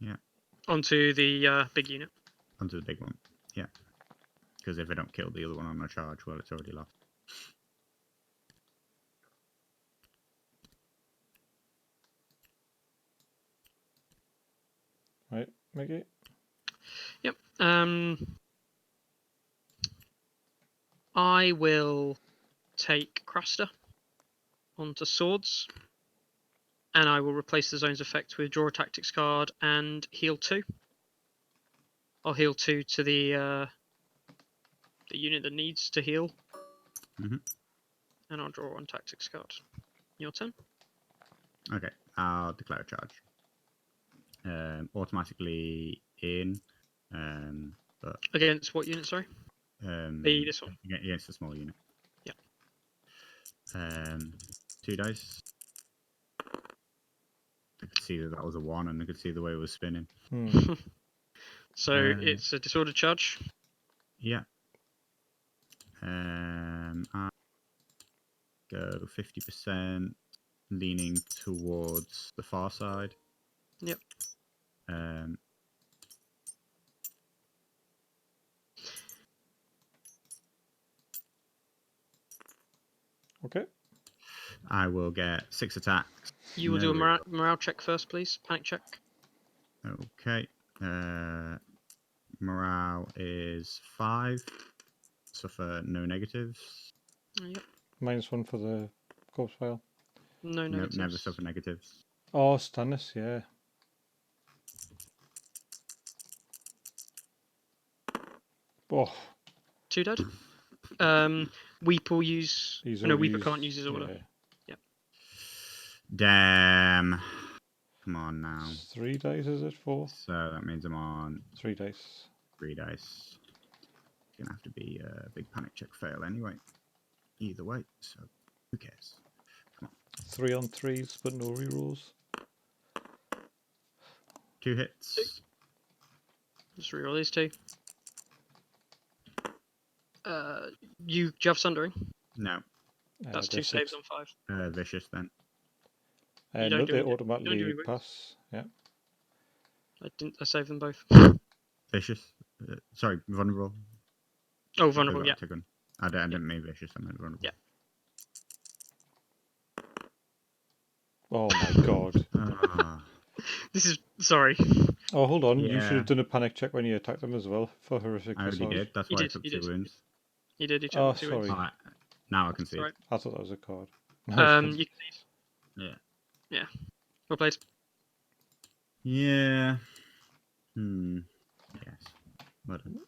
Yeah. Onto the big unit. Onto the big one. Yeah. Because if I don't kill the other one on a charge, well, it's already lost. Right, Mickey? Yep. I will take Craster onto swords, and I will replace the zone's effect with draw a tactics card and heal 2. I'll heal 2 to the unit that needs to heal, Mhm. and I'll draw 1 tactics card. Your turn. Okay, I'll declare a charge. Automatically in, but Against what unit? Sorry. This one. against the small unit. Yeah. 2 dice. I could see that was a 1, and I could see the way it was spinning. So it's a disordered charge. Yeah. I go 50%, leaning towards the far side. Yep. Okay. I will get 6 attacks. You will do a morale check first, please. Panic check. Okay. Morale is 5. Suffer no negatives. Yep. -1 for the corpse file. No negatives. Never suffer negatives. Oh, Stannis, yeah. Oh, 2 dead. Weep will use. No, Weeper can't use his order. Yeah. Damn. Come on now. 3 dice, is it? 4? So that means I'm on 3 dice. 3 dice. It's going to have to be a big panic check fail anyway. Either way, so who cares? Come on. 3 on 3s, but no rerolls. 2 hits. Just reroll these 2. Do you have Sundering? No. That's 2 saves on 5. Vicious then. You don't No, do they any- automatically any wounds? pass. Yeah. I saved them both. Vicious. Sorry, vulnerable. Oh, vulnerable. Yeah. I didn't mean vicious. I meant vulnerable. Yeah. Oh my god. This is sorry. Oh, hold on. You Yeah. should have done a panic check when you attacked them as well for horrific I already massage. did. That's You why I did, took you 2 did. wounds. You did. You took Oh, 2 wounds. sorry. Alright, now I can see Alright. I thought that was a card. You can see. Yeah. Well played. Yeah. Yes. Well done.